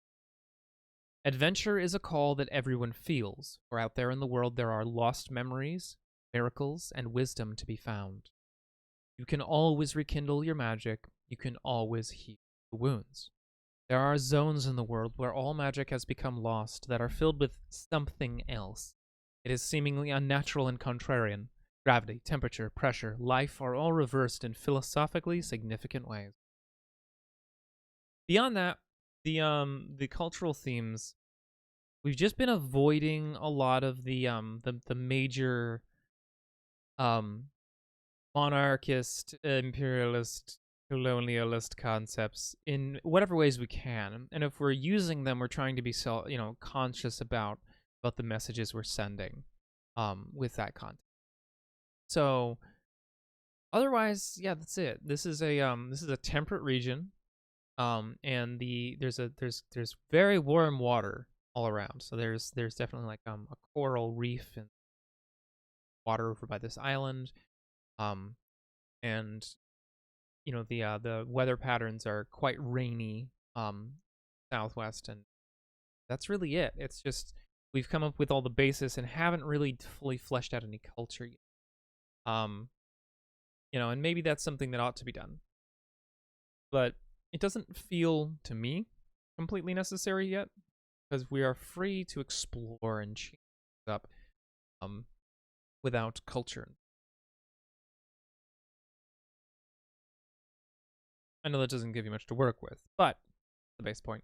Adventure is a call that everyone feels, for out there in the world there are lost memories, miracles, and wisdom to be found. You can always rekindle your magic, you can always heal the wounds. There are zones in the world where all magic has become lost that are filled with something else. It is seemingly unnatural and contrarian. Gravity, temperature, pressure, life are all reversed in philosophically significant ways. Beyond that, the cultural themes, we've just been avoiding a lot of the major monarchist, imperialist, colonialist concepts in whatever ways we can. And if we're using them, we're trying to be conscious about the messages we're sending with that content. So otherwise, yeah, that's it. This is a temperate region. And there's very warm water all around. So there's definitely like a coral reef and water over by this island. And the weather patterns are quite rainy southwest, and that's really it. It's just we've come up with all the basis and haven't really fully fleshed out any culture yet. And maybe that's something that ought to be done. But it doesn't feel to me completely necessary yet. because we are free to explore and change things up without culture. I know that doesn't give you much to work with, but the base point.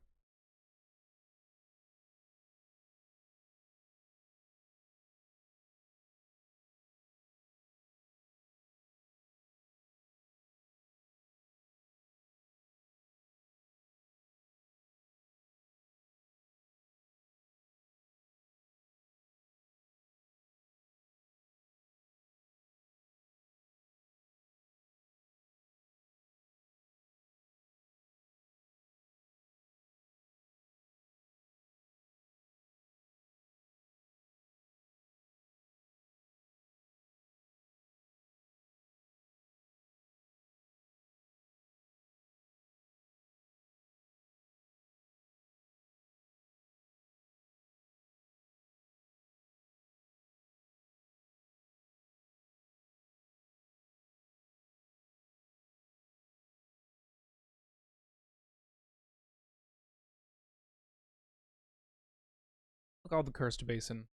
Look, all the cursed basin.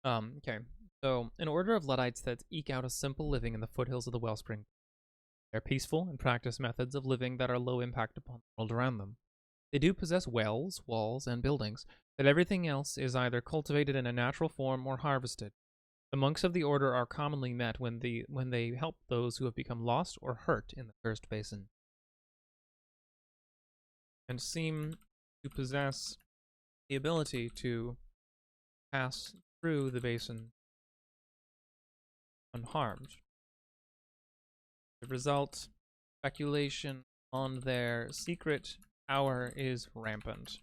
Okay. So, an order of Luddites that eke out a simple living in the foothills of the Wellspring. They're peaceful and practice methods of living that are low impact upon the world around them. They do possess wells, walls, and buildings, but everything else is either cultivated in a natural form or harvested. The monks of the order are commonly met when they help those who have become lost or hurt in the cursed basin, and seem to possess the ability to pass through the basin unharmed. The result, speculation on their secret power is rampant.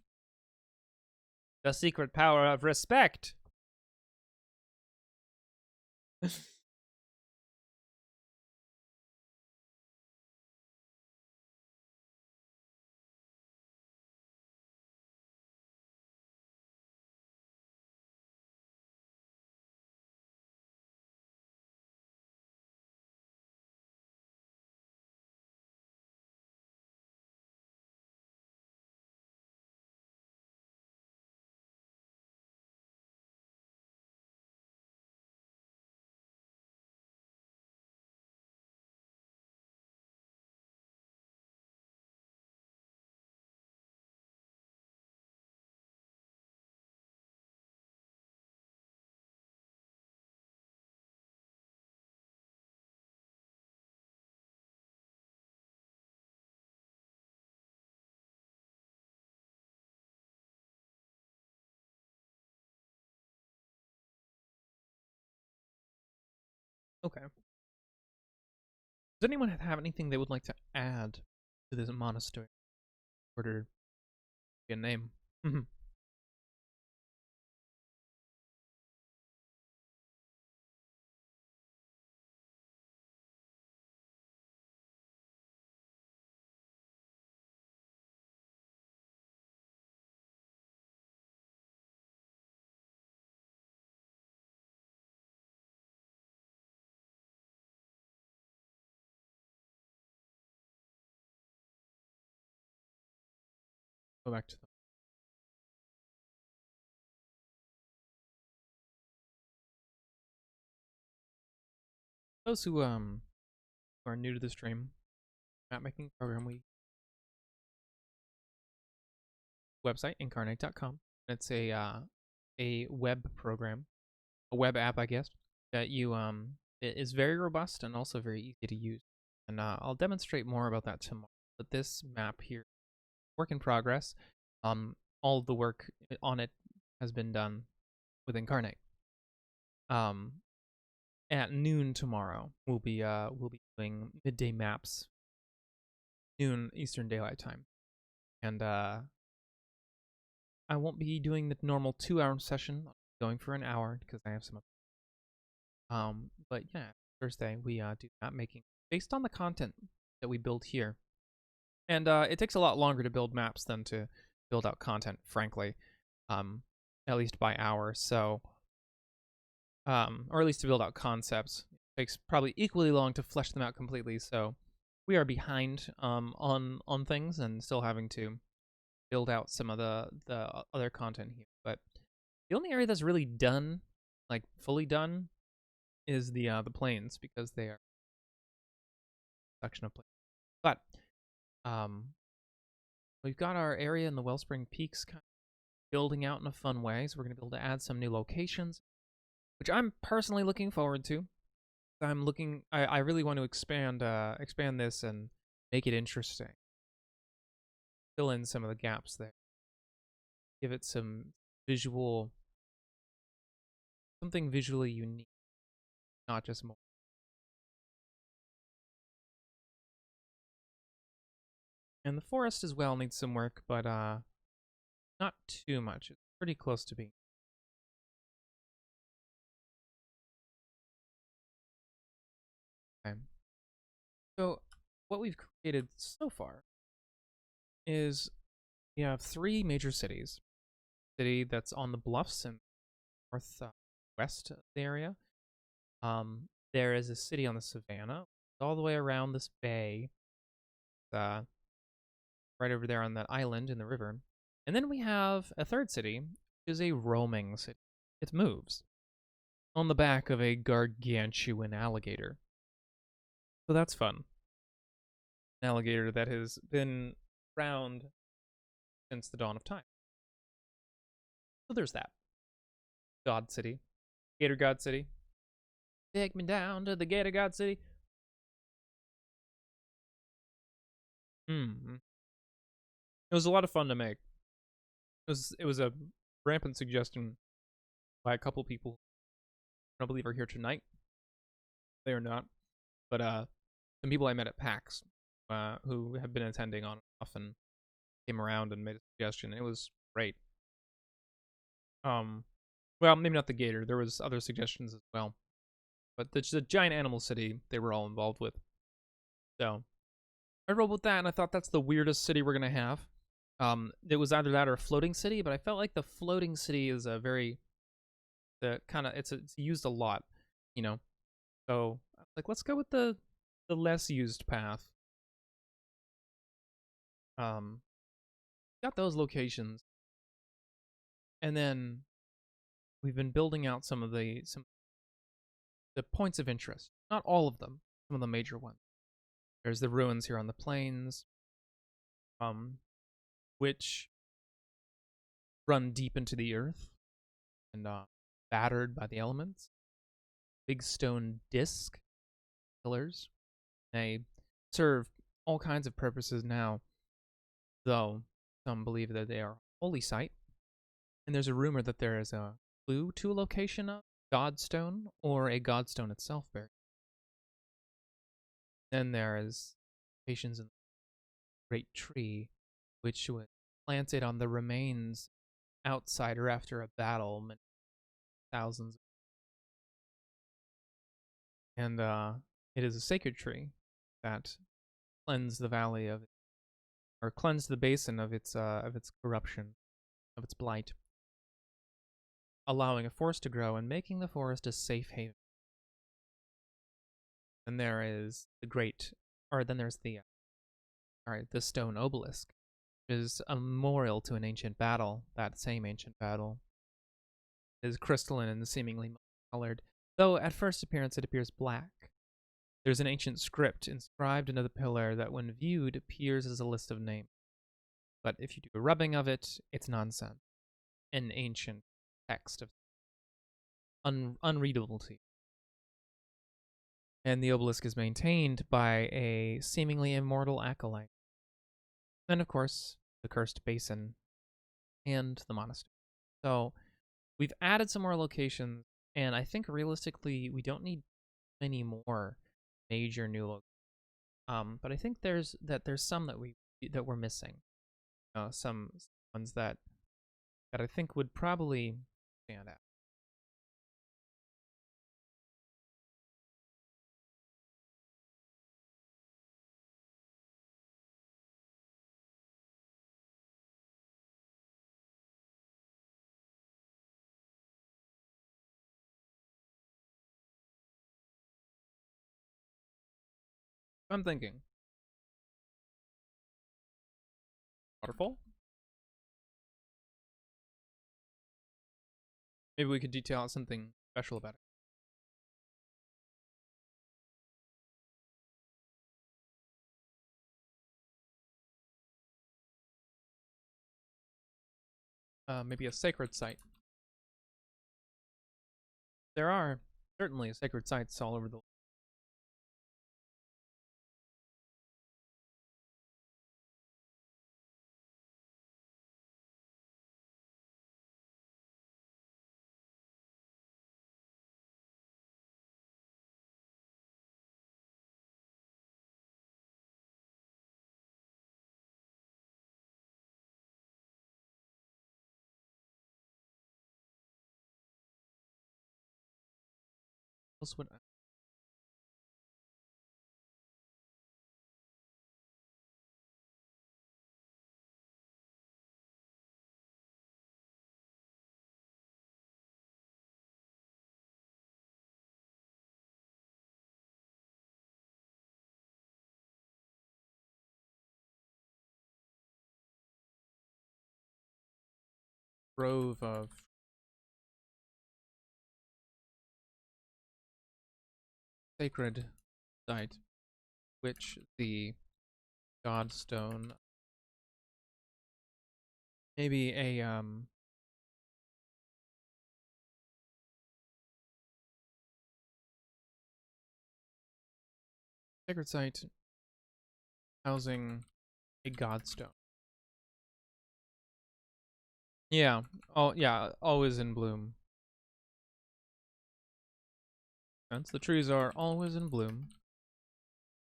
The secret power of respect! Okay. Does anyone have anything they would like to add to this monastery in order to get a name? Go back to them. Those who are new to the stream, map making program, we website incarnate.com. It's a web program, a web app, I guess, that you it is very robust and also very easy to use. And I'll demonstrate more about that tomorrow. But this map here, work in progress. All of the work on it has been done with Incarnate. At noon tomorrow, we'll be doing midday maps, noon Eastern Daylight Time, and I won't be doing the normal 2-hour session. I'll be going for an hour because I have some. But yeah, Thursday we do map making based on the content that we build here, and it takes a lot longer to build maps than to build out content, frankly, at least by hour. So. Or at least to build out concepts. It takes probably equally long to flesh them out completely, so we are behind on things and still having to build out some of the other content here. But the only area that's really done, like fully done, is the plains, because they are a section of plains. But we've got our area in the Wellspring Peaks kind of building out in a fun way. So we're going to be able to add some new locations, which I'm personally looking forward to. I really want to expand this and make it interesting. Fill in some of the gaps there. Give it some something visually unique, not just more. And the forest as well needs some work, but not too much. It's pretty close to being. Okay. So what we've created so far is we have 3 major cities. City that's on the bluffs and northwest of the area. There is a city on the savannah, all the way around this bay, right over there on that island in the river. And then we have a 3rd city, which is a roaming city. It moves on the back of a gargantuan alligator. So that's fun. An alligator that has been around since the dawn of time. So there's that. God City. Gator God City. Take me down to the Gator God City. It was a lot of fun to make. It was a rampant suggestion by a couple people. I don't believe are here tonight. They are not. But some people I met at PAX who have been attending on and off and came around and made a suggestion. It was great. Well, maybe not the gator. There was other suggestions as well. But the giant animal city they were all involved with. So I rolled with that, and I thought that's the weirdest city we're gonna have. It was either that or a floating city, but I felt like the floating city is a very it's used a lot, you know. So like, let's go with the less used path. Got those locations, and then we've been building out some of the points of interest. Not all of them, some of the major ones. There's the ruins here on the plains, which run deep into the earth and battered by the elements. Big stone disc pillars. They serve all kinds of purposes now, though some believe that they are a holy site. And there's a rumor that there is a clue to a location of Godstone, or a Godstone itself buried. Then there is locations in the great tree, which was planted on the remains outside or after a battle many thousands. And it is a sacred tree that cleansed the valley of, or cleansed the basin of its corruption, of its blight, allowing a forest to grow and making the forest a safe haven. And there is the Stone Obelisk, which is a memorial to an ancient battle. That same ancient battle is crystalline and seemingly colored, though at first appearance it appears black. There's an ancient script inscribed into the pillar that, when viewed, appears as a list of names. But if you do a rubbing of it, it's nonsense. An ancient text of unreadable to you. And the obelisk is maintained by a seemingly immortal acolyte. And of course, the cursed basin and the monastery. So we've added some more locations, and I think realistically we don't need many more major new locations. But I think there's some that we're missing. Some ones that I think would probably stand out. I'm thinking Waterfall? Maybe we could detail out something special about it. Maybe a sacred site. There are certainly sacred sites all over the world. Else would grove of sacred site, which the Godstone, maybe a sacred site housing a Godstone. Yeah, always in bloom. Since the trees are always in bloom,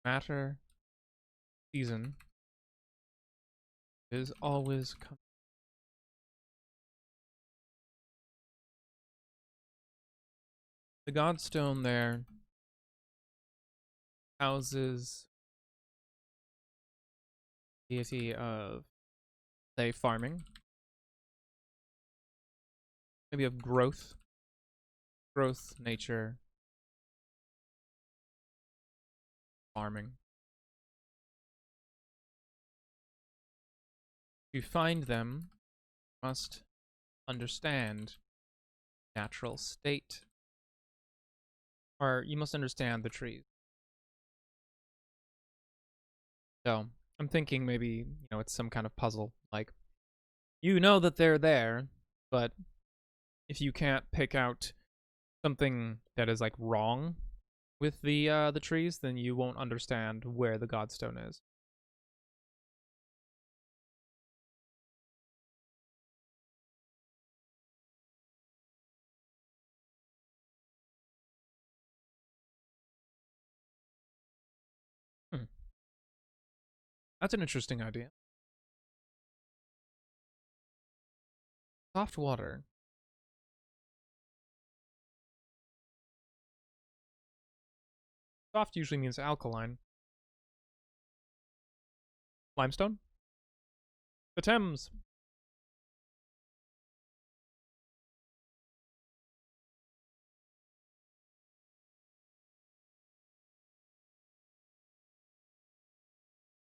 matter season is always coming. The Godstone there houses deity of, say, farming, maybe of growth, nature, farming. To find them, you must understand natural state, or you must understand the trees. So I'm thinking maybe, it's some kind of puzzle. Like, you know that they're there, but if you can't pick out something that is like wrong with the trees, then you won't understand where the Godstone is. Hmm. That's an interesting idea. Soft water. Soft usually means alkaline. Limestone? The Thames.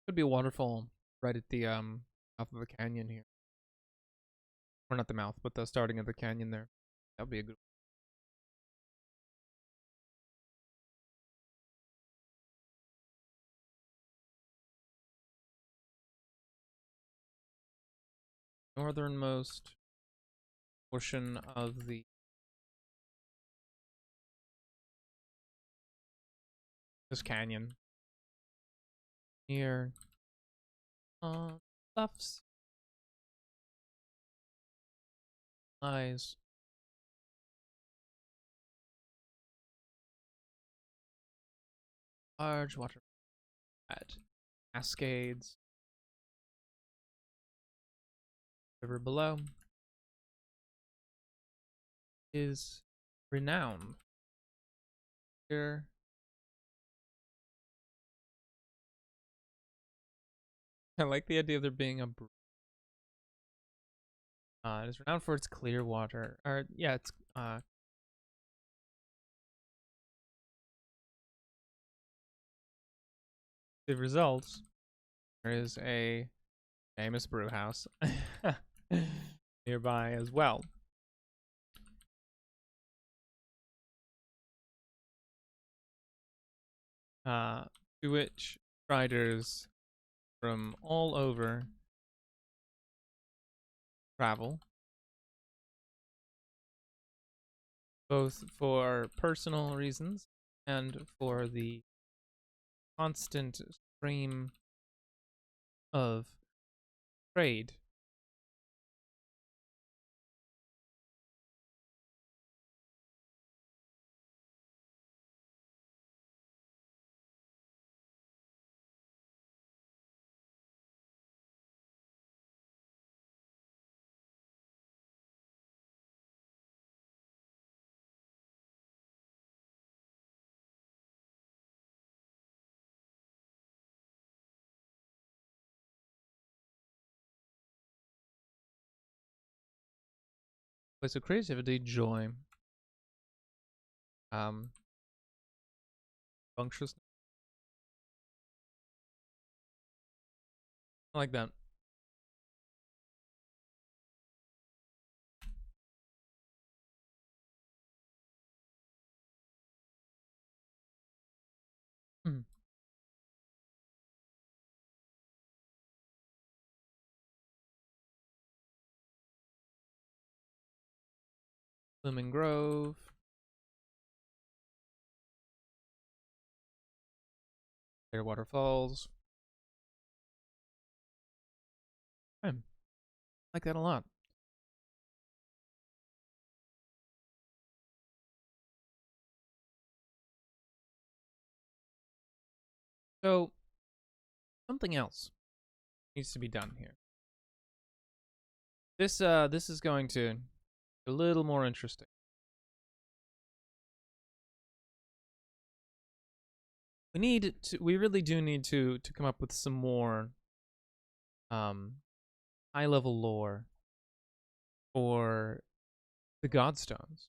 Could be a waterfall right at the mouth of the canyon here. Or not the mouth, but the starting of the canyon there. That would be a good northernmost portion of this canyon. Near bluffs lies large water at cascades. River below is renowned. Here, I like the idea of there being a. It is renowned for its clear water. Or yeah, it's the results. There is a famous brew house nearby as well. To which riders from all over travel, both for personal reasons and for the constant stream of trade. Place of creativity, joy, functions. I like that. Hmm. Blooming Grove. Clearwater Falls. I like that a lot. So, something else needs to be done here. This is going to be a little more interesting. We really do need to come up with some more high level lore for the Godstones,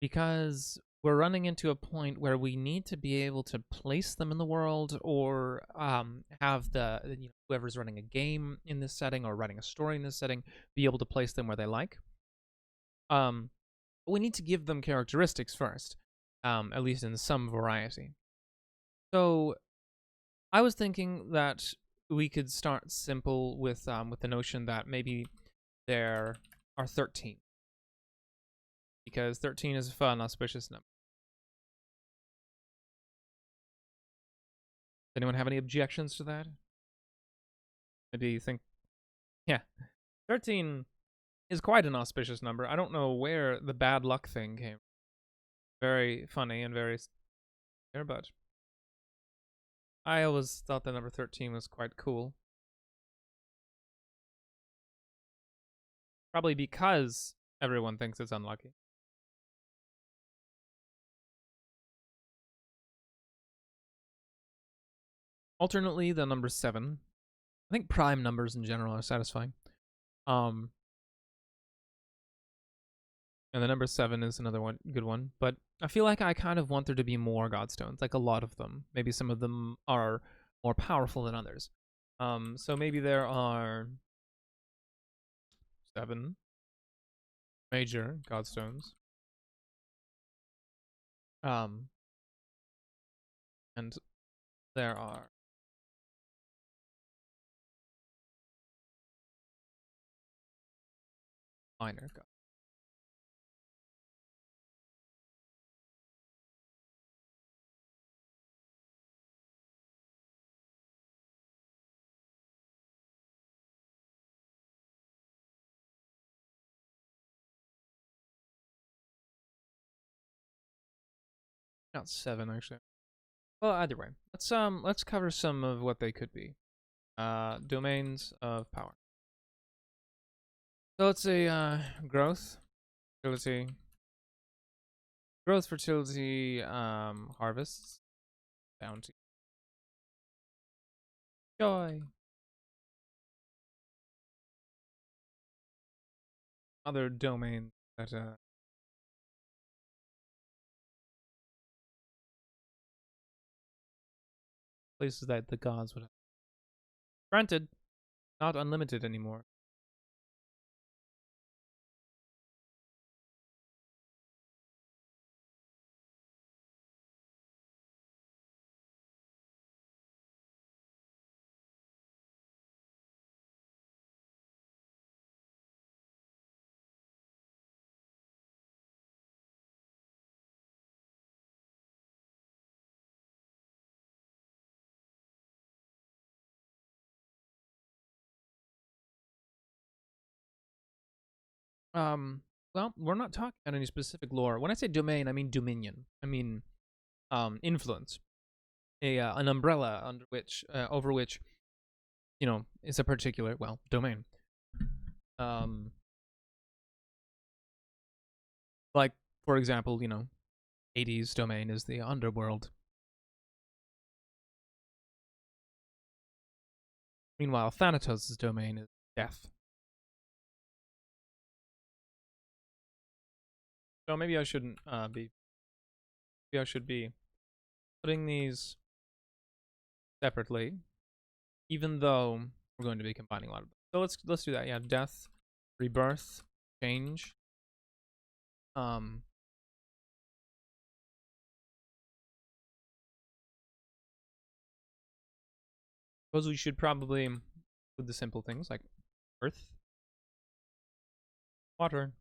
because we're running into a point where we need to be able to place them in the world, or have whoever's running a game in this setting or writing a story in this setting be able to place them where they like. We need to give them characteristics first, at least in some variety. So I was thinking that we could start simple with the notion that maybe there are 13, because 13 is a fun, auspicious number. Does anyone have any objections to that? Maybe you think, yeah, 13 is quite an auspicious number. I don't know where the bad luck thing came. Very funny and very fair, but I always thought the number 13 was quite cool. Probably because everyone thinks it's unlucky. Alternately, the number 7. I think prime numbers in general are satisfying. And the number 7 is another good one. But I feel like I kind of want there to be more Godstones, like a lot of them. Maybe some of them are more powerful than others. So maybe there are 7 major Godstones. And there are minor gods. Not 7 actually. Well, either way, let's cover some of what they could be. Domains of power. So let's say growth, fertility, harvests, bounty, joy, other domains that places that the gods would have. Granted, not unlimited anymore. Well, we're not talking about any specific lore. When I say domain, I mean dominion. I mean, influence. An umbrella under which, over which, is a particular, domain. Like, for example, Hades' domain is the underworld. Meanwhile, Thanatos' domain is death. So maybe I shouldn't be. Maybe I should be putting these separately, even though we're going to be combining a lot of them. So let's do that. Yeah, death, rebirth, change. Suppose we should probably do the simple things like earth, water,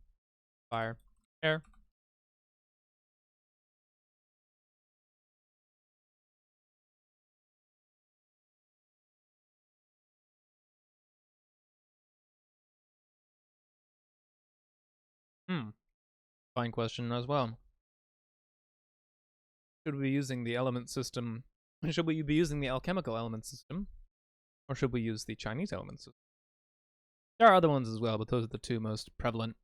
fire, air. Fine question as well. Should we be using the element system? Should we be using the alchemical element system? Or should we use the Chinese element system? There are other ones as well, but those are the two most prevalent.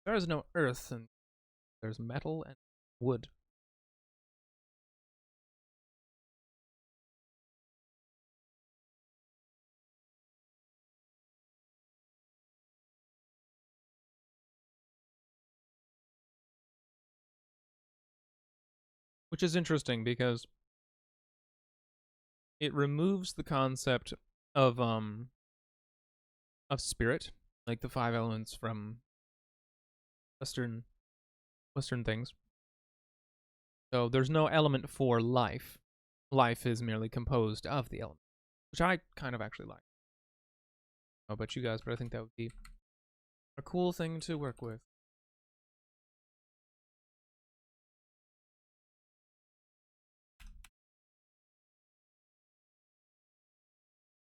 There is no earth, and there's metal and wood. Which is interesting because it removes the concept of spirit, like the five elements from Western things. So there's no element for life. Life is merely composed of the element, which I kind of actually like. I don't know about you guys, but I think that would be a cool thing to work with.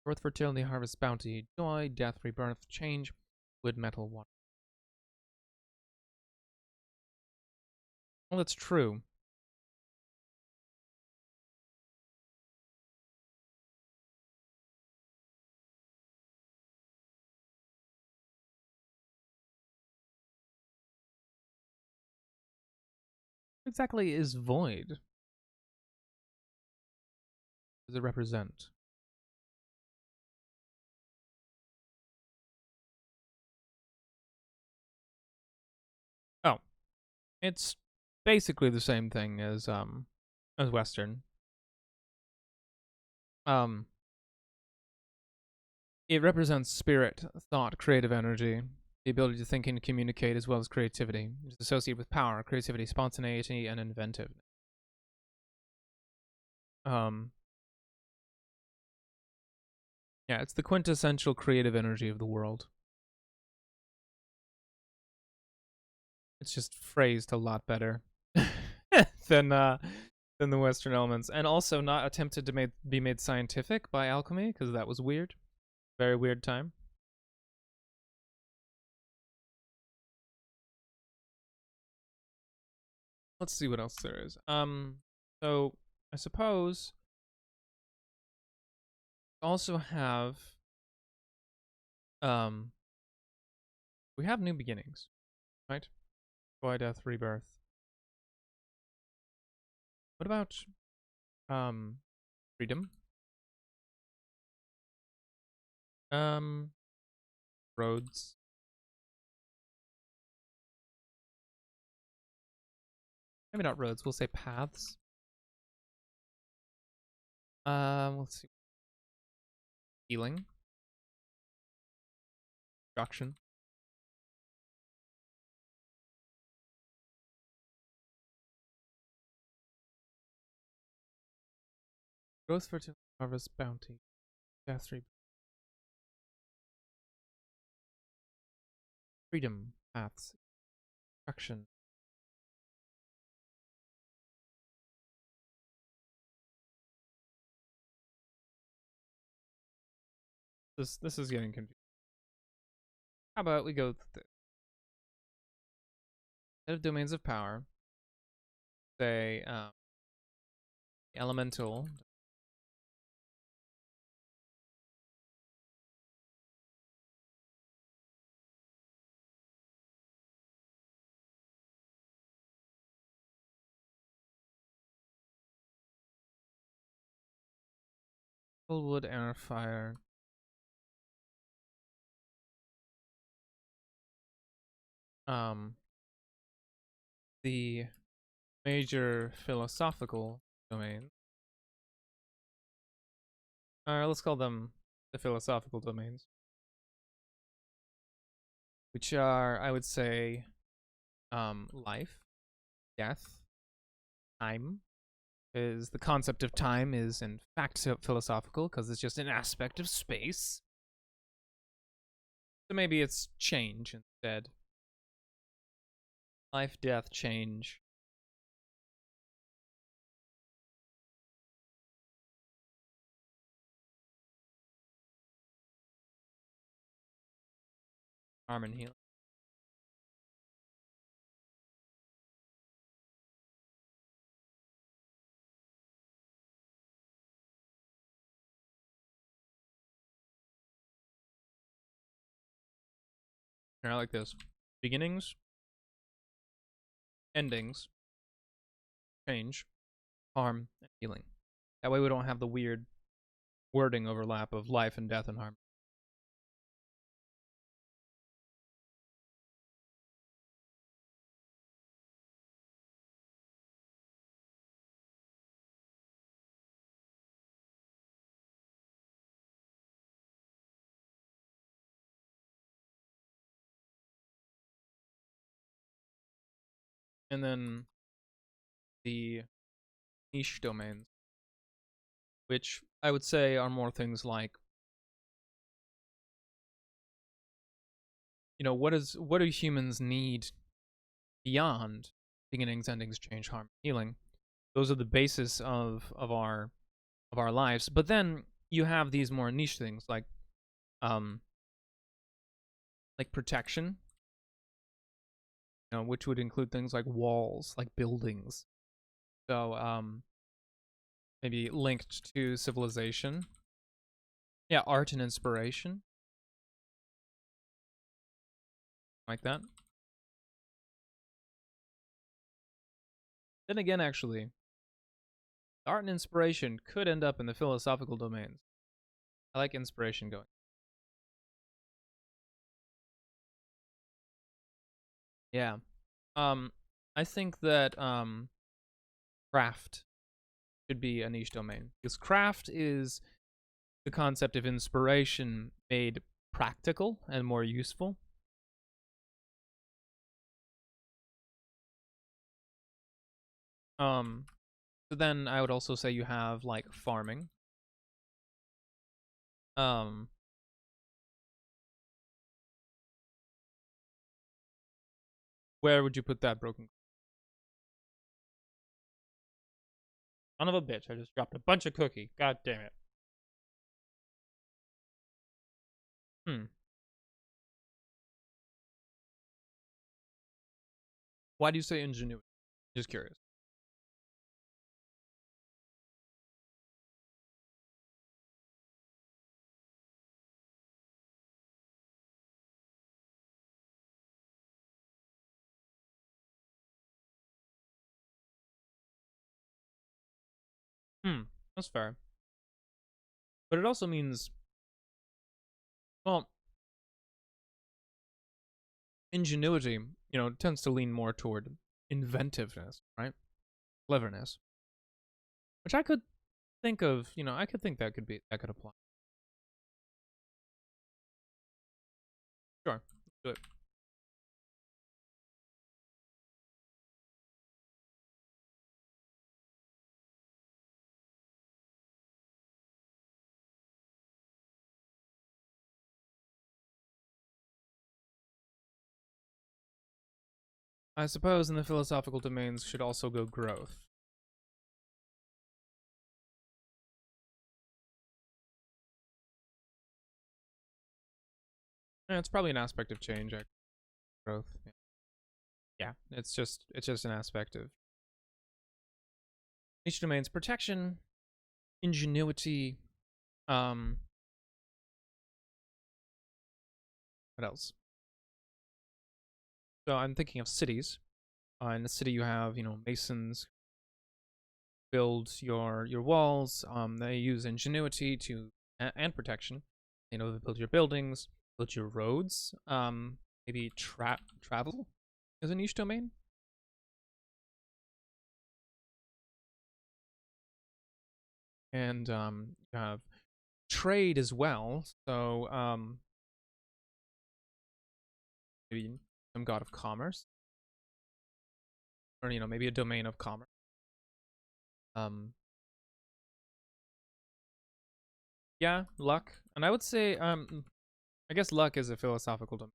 Birth, fertility, harvest, bounty, joy, death, rebirth, change, wood, metal, water. Well, that's true. What exactly is void? What does it represent? Oh, it's basically the same thing as Western. It represents spirit, thought, creative energy, the ability to think and communicate, as well as creativity. It's associated with power, creativity, spontaneity, and inventiveness. Yeah, it's the quintessential creative energy of the world. It's just phrased a lot better than the Western elements, and also not attempted to be made scientific by alchemy, because that was weird. Very weird time. Let's see what else there is. So I suppose also have we have new beginnings, right? Joy, death, rebirth. What about freedom? Roads. Maybe not roads, we'll say paths. Let's see. Healing. Destruction. Growth, fertility, harvest, bounty. Death, freedom, paths, destruction. This is getting confusing. How about we go with the set of domains of power. Say elemental. Wood, air, fire. The major philosophical domains. Let's call them the philosophical domains, which are, I would say, life, death, time. Is the concept of time is in fact philosophical because it's just an aspect of space. So maybe it's change instead. Life, death, change. Harm and healing. I like this. Beginnings, endings, change, harm, and healing. That way we don't have the weird wording overlap of life and death and harm. And then the niche domains, which I would say are more things like, you know, what do humans need beyond beginnings, endings, change, harm, healing? Those are the basis of our lives. But then you have these more niche things um like protection, you know, which would include things like walls, like buildings. So maybe linked to civilization. Yeah, art and inspiration. Like that. Then again, actually, art and inspiration could end up in the philosophical domains. I like inspiration going. Yeah. I think that craft should be a niche domain because craft is the concept of inspiration made practical and more useful. So then I would also say you have like farming. Where would you put that broken? Son of a bitch! I just dropped a bunch of cookie. God damn it. Why do you say ingenuity? Just curious. That's fair. But it also means, well, ingenuity, you know, tends to lean more toward inventiveness, right? Cleverness, which I could think of. I could think that could apply. Sure, do it. I suppose in the philosophical domains should also go growth. Yeah, it's probably an aspect of change, growth. Yeah, it's just an aspect of each domain's protection, ingenuity. Um, what else? So I'm thinking of cities. In the city, you have masons build your walls. They use ingenuity and protection. They build your buildings, build your roads. Maybe travel is a niche domain. And you have trade as well. So maybe some god of commerce, or maybe a domain of commerce. Um, yeah, luck, and I would say I guess luck is a philosophical domain.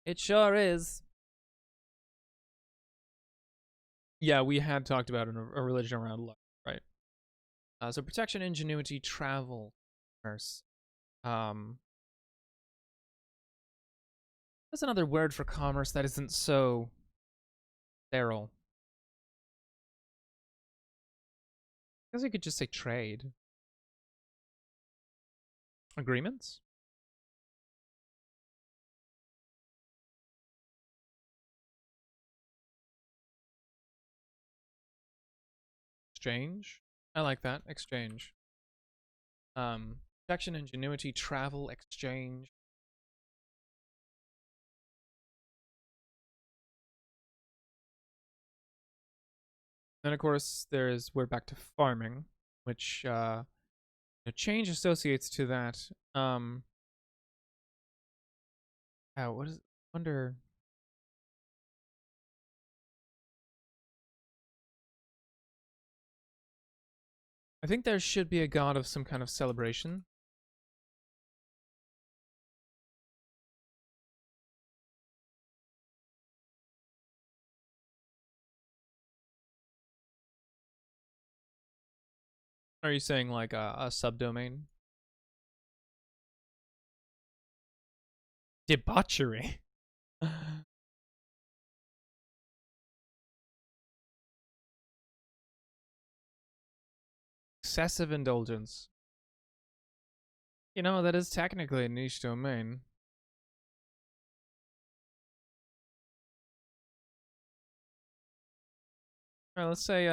It sure is. Yeah, we had talked about a religion around luck, right? So protection, ingenuity, travel, commerce. Um, there's another word for commerce that isn't so sterile. I guess you could just say trade. Agreements? Exchange? I like that. Exchange. Protection, ingenuity, travel, exchange. Then of course we're back to farming, which the change associates to that. What is? Wonder. I think there should be a god of some kind of celebration. Are you saying like a subdomain? Debauchery. Excessive indulgence. That is technically a niche domain. All right, let's say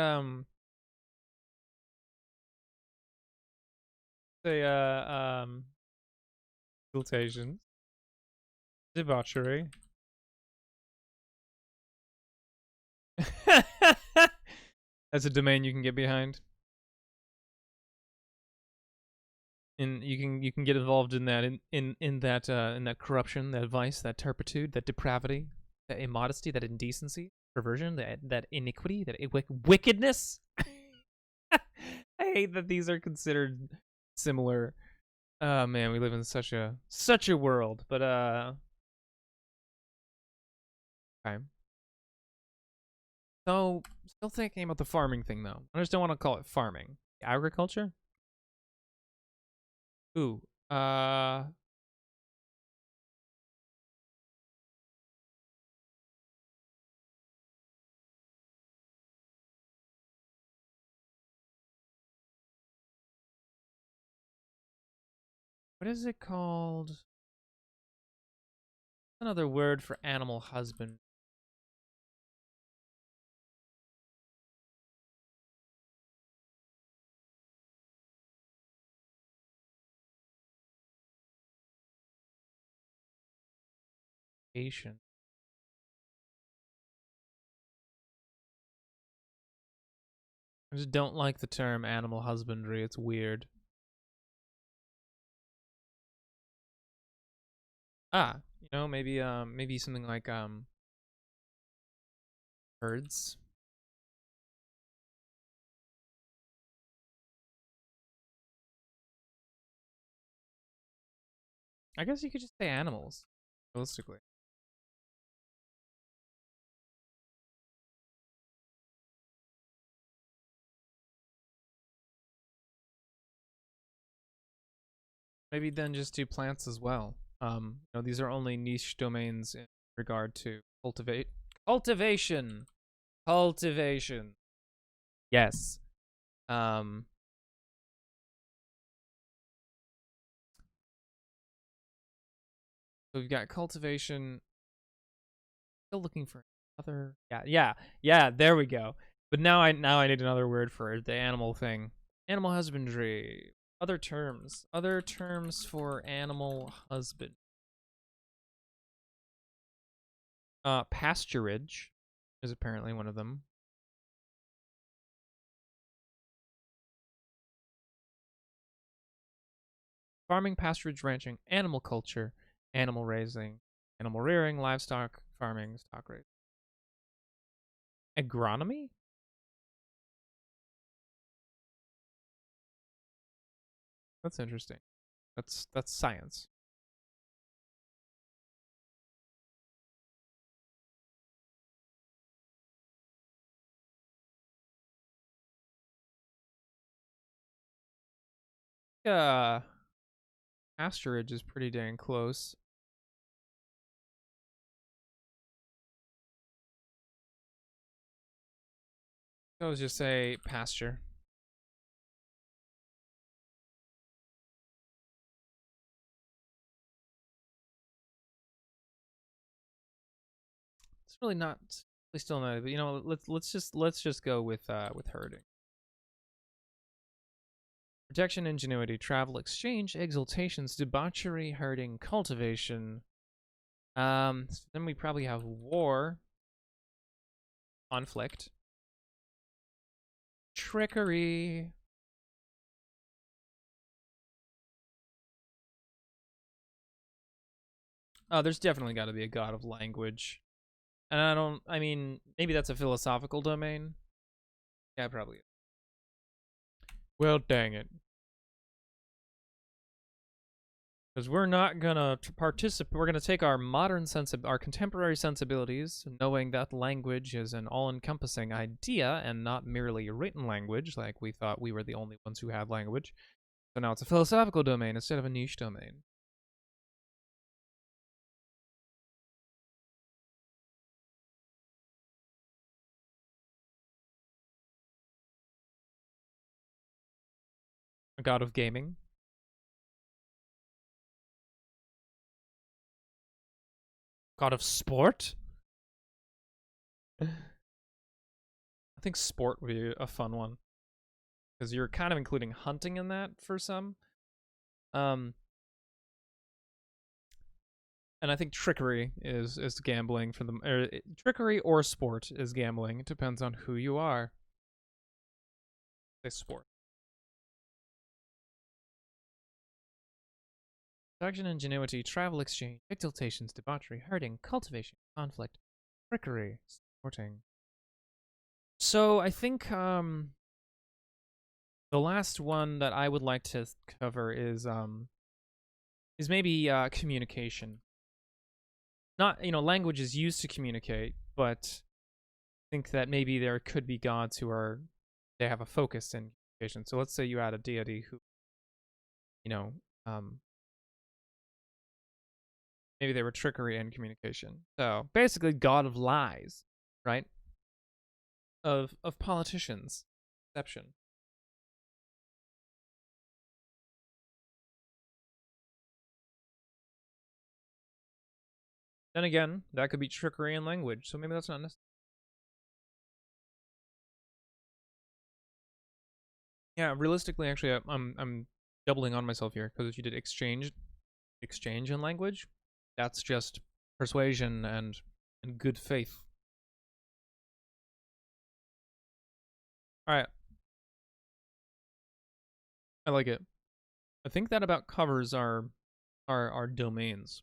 exaltation, debauchery. That's a domain you can get behind. And you can get involved in that in that corruption, that vice, that turpitude, that depravity, that immodesty, that indecency, perversion, that iniquity, that wickedness. I hate that these are considered similar. Oh man, we live in such a world. But okay. So still thinking about the farming thing though. I just don't want to call it farming. Agriculture? Ooh. What is it called? Another word for animal husband. Patient. I just don't like the term animal husbandry. It's weird. Maybe something like herds. I guess you could just say animals, realistically. Maybe then just do plants as well. These are only niche domains in regard to cultivation. Cultivation. Yes. Um, so we've got cultivation. Still looking for another. Yeah. There we go. But now I need another word for the animal thing. Animal husbandry. Other terms. Other terms for animal husband. Pasturage is apparently one of them. Farming, pasturage, ranching, animal culture, animal raising, animal rearing, livestock farming, stock raising. Agronomy? That's interesting. That's science. Pasturage is pretty dang close. I was just say pasture. It's really not. We still not. But let's just go with herding. Protection, ingenuity, travel, exchange, exaltations, debauchery, herding, cultivation. So then we probably have war, conflict, trickery. Oh, there's definitely got to be a god of language. And I mean, maybe that's a philosophical domain. Yeah, probably. Well, dang it. Because we're not gonna participate. We're gonna take our our contemporary sensibilities, knowing that language is an all-encompassing idea and not merely a written language, like we thought we were the only ones who had language. So now it's a philosophical domain instead of a niche domain. A god of gaming. God of sport. I think sport would be a fun one because you're kind of including hunting in that for some. And I think trickery is gambling for them. Trickery or sport is gambling. It depends on who you are. Say sport. Production, ingenuity, travel, exchange, exaltations, debauchery, herding, cultivation, conflict, trickery, sporting. So I think the last one that I would like to cover is maybe communication. Not, language is used to communicate, but I think that maybe there could be gods they have a focus in communication. So let's say you add a deity who, maybe they were trickery and communication. So basically, god of lies, right? Of politicians, deception. Then again, that could be trickery in language, so maybe that's not necessary. Yeah, realistically, actually, I'm doubling on myself here because if you did exchange in language, that's just persuasion and good faith. All right, I like it. I think that about covers our domains,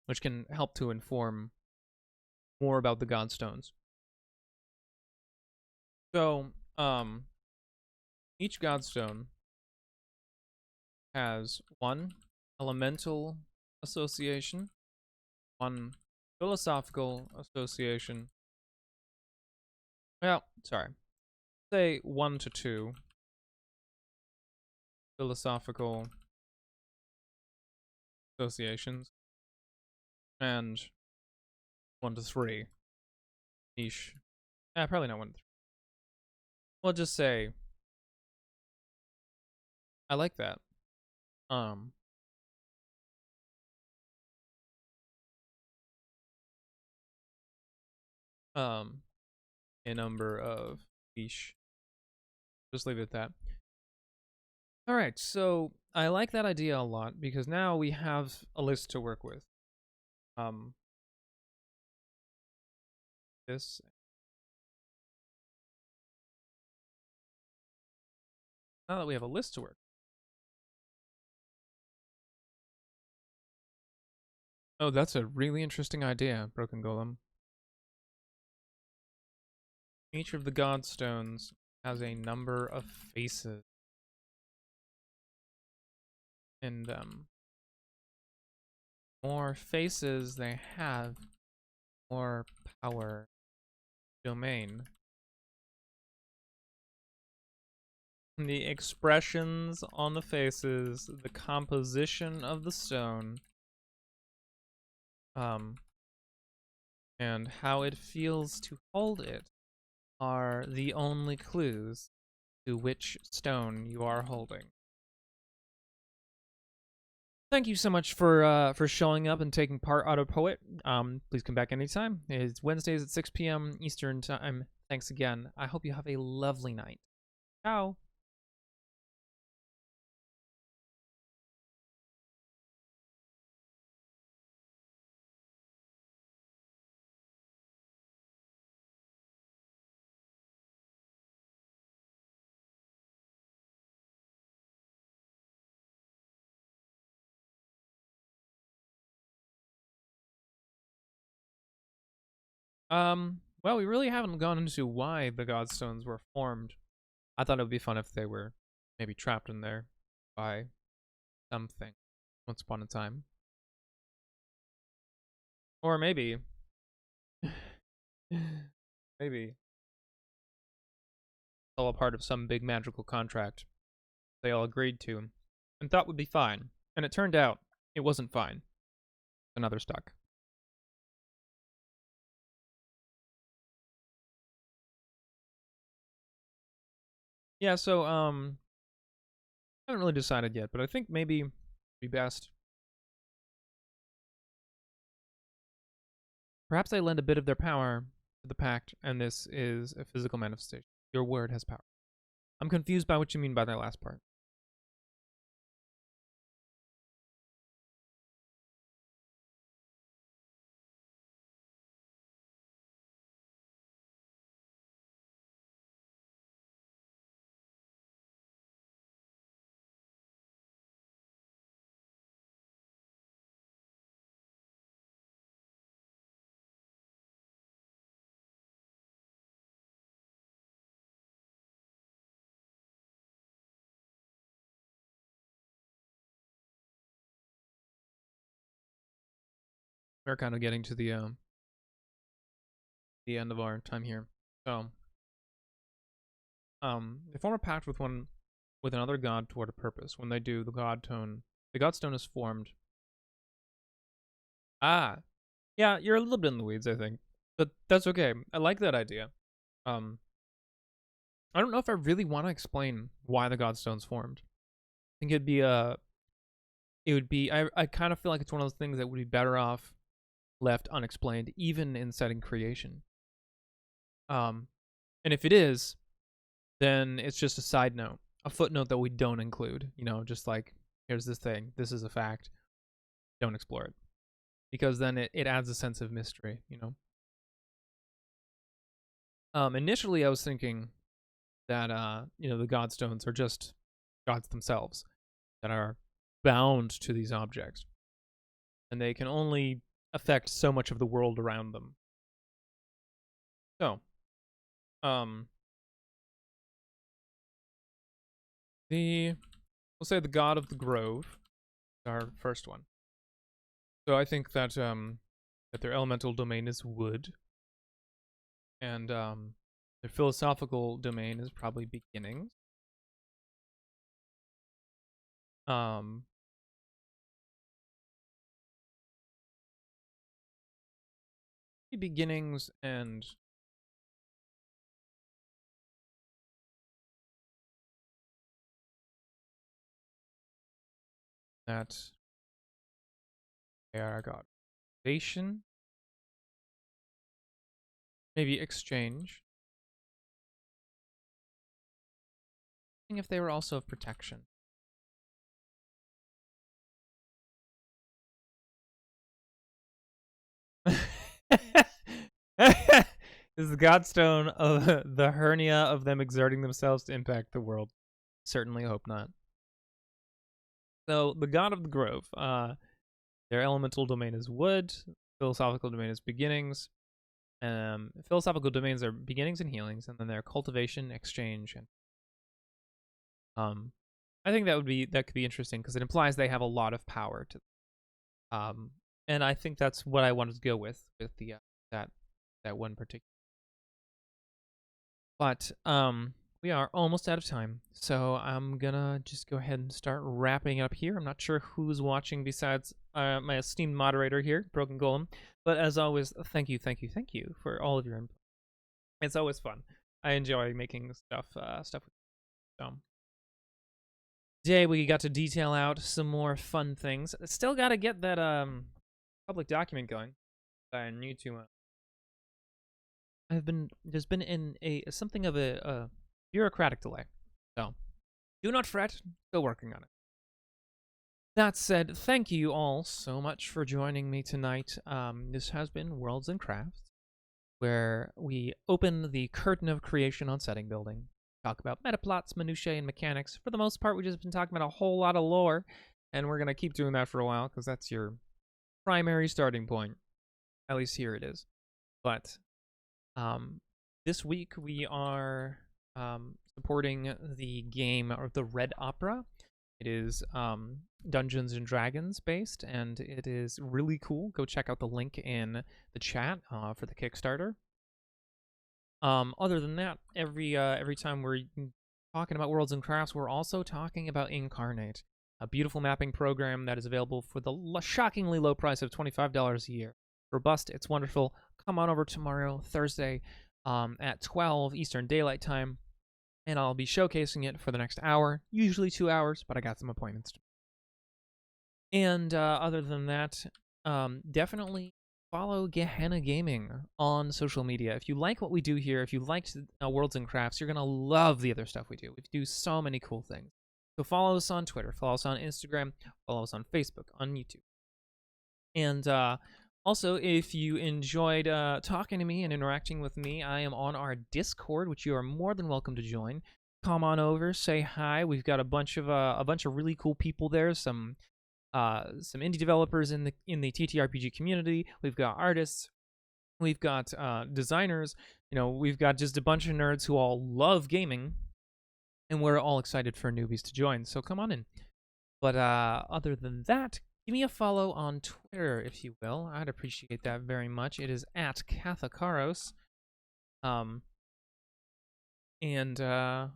which can help to inform more about the Godstones. So, each Godstone has one elemental association, one philosophical association. Well, sorry. Say 1 to 2 philosophical associations, and 1 to 3 niche. Probably not 1 to 3. We'll just say I like that. Um, a number of niche. Just leave it at that. All right, so I like that idea a lot because now we have a list to work with. This. Now that we have a list to work. Oh, that's a really interesting idea, Broken Golem. Each of the Godstones has a number of faces. And more faces they have, more power domain. The expressions on the faces, the composition of the stone, and how it feels to hold it are the only clues to which stone you are holding. Thank you so much for showing up and taking part, Auto Poet. Please come back anytime. It's Wednesdays at 6 p.m. Eastern Time. Thanks again. I hope you have a lovely night. Ciao. Well, we really haven't gone into why the Godstones were formed. I thought it would be fun if they were maybe trapped in there by something once upon a time. Or maybe maybe it's all a part of some big magical contract they all agreed to and thought would be fine. And it turned out it wasn't fine. Another stuck. Yeah, so I haven't really decided yet, but I think maybe it'd be best. Perhaps they lend a bit of their power to the pact, and this is a physical manifestation. Your word has power. I'm confused by what you mean by that last part. We're kind of getting to the end of our time here. So, they form a pact with another god toward a purpose. When they do, the godstone is formed. Ah, yeah, you're a little bit in the weeds, I think, but that's okay. I like that idea. I don't know if I really want to explain why the godstone's formed. I think I kind of feel like it's one of those things that would be better off left unexplained, even in setting creation. And if it is, then it's just a side note, a footnote that we don't include. Just like, here's this thing, this is a fact, don't explore it, because then it adds a sense of mystery. Initially, I was thinking that the godstones are just gods themselves that are bound to these objects, and they can only affect so much of the world around them. So, we'll say the god of the grove is our first one. So I think that that their elemental domain is wood, and their philosophical domain is probably beginnings. Beginnings and that they are god. Innovation, maybe exchange. If they were also of protection. Is the godstone of the hernia of them exerting themselves to impact the world? Certainly hope not. So the god of the grove, their elemental domain is wood, philosophical domain is beginnings. Philosophical domains are beginnings and healings, and then their cultivation, exchange, and I think that could be interesting because it implies they have a lot of power to and I think that's what I wanted to go with the that one particular. But we are almost out of time, so I'm gonna just go ahead and start wrapping up here. I'm not sure who's watching besides my esteemed moderator here, Broken Golem, but as always, thank you for all of your input. It's always fun. I enjoy making stuff with you. So today we got to detail out some more fun things. Still got to get that public document going. I need to. There's been something of a bureaucratic delay. So do not fret. Still working on it. That said, thank you all so much for joining me tonight. This has been Worlds and Crafts, where we open the curtain of creation on setting building. Talk about meta plots, minutiae, and mechanics. For the most part, we've just been talking about a whole lot of lore, and we're going to keep doing that for a while, because that's your primary starting point. At least here it is. But this week we are supporting the game, or the Red Opera. It is Dungeons and Dragons based, and it is really cool. Go check out the link in the chat for the Kickstarter. Other than that, every time we're talking about Worlds and Crafts, we're also talking about Incarnate, a beautiful mapping program that is available for the shockingly low price of $25 a year. Robust, it's wonderful. Come on over tomorrow, Thursday, at 12 Eastern Daylight Time, and I'll be showcasing it for the next hour, usually 2 hours, but I got some appointments. And other than that, definitely follow Gehenna Gaming on social media. If you like what we do here, if you liked Worlds and Crafts, you're going to love the other stuff we do. We do so many cool things. So follow us on Twitter, follow us on Instagram, follow us on Facebook, on YouTube. And also, if you enjoyed talking to me and interacting with me, I am on our Discord, which you are more than welcome to join. Come on over, say hi. We've got a bunch of really cool people there. Some indie developers in the TTRPG community. We've got artists. We've got designers. We've got just a bunch of nerds who all love gaming, and we're all excited for newbies to join. So come on in. But other than that, give me a follow on Twitter, if you will. I'd appreciate that very much. It is at Kathakaros. And I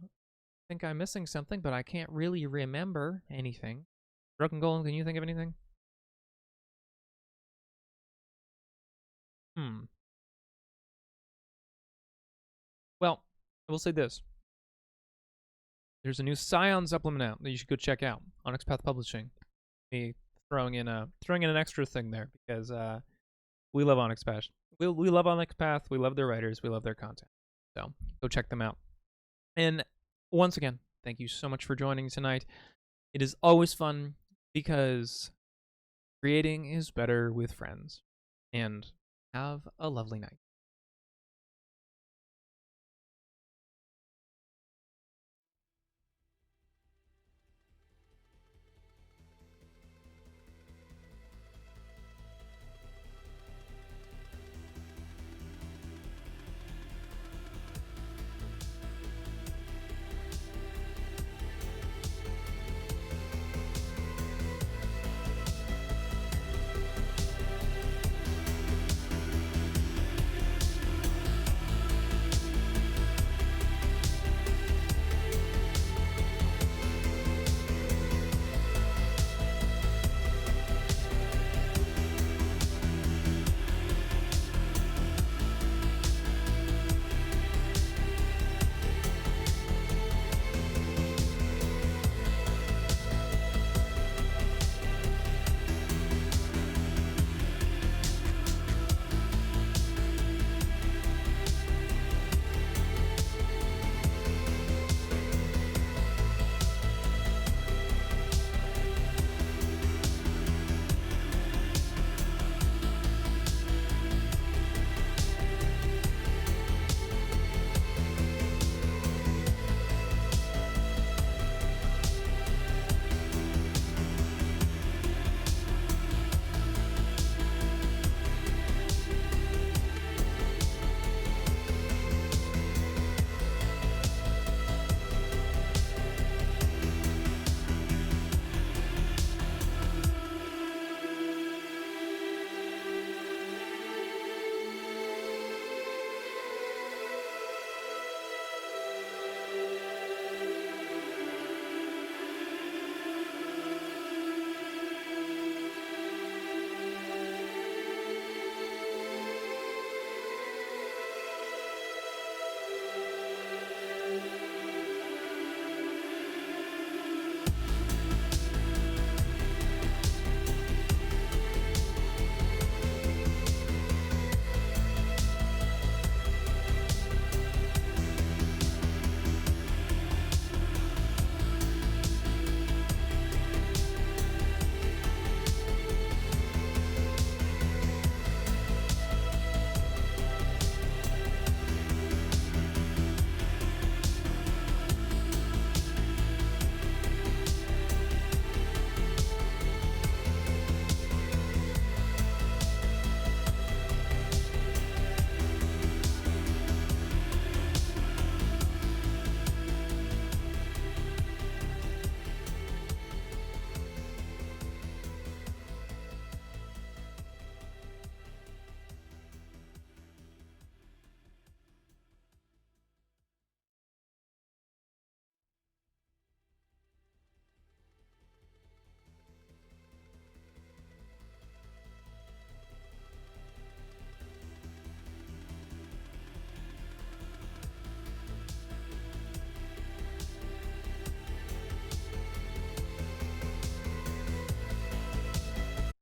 think I'm missing something, but I can't really remember anything. Broken Golem, can you think of anything? Well, I will say this. There's a new Scion supplement out that you should go check out. Onyx Path Publishing. Me throwing in an extra thing there because we love Onyx Path. We love Onyx Path. We love their writers. We love their content. So go check them out. And once again, thank you so much for joining tonight. It is always fun because creating is better with friends. And have a lovely night.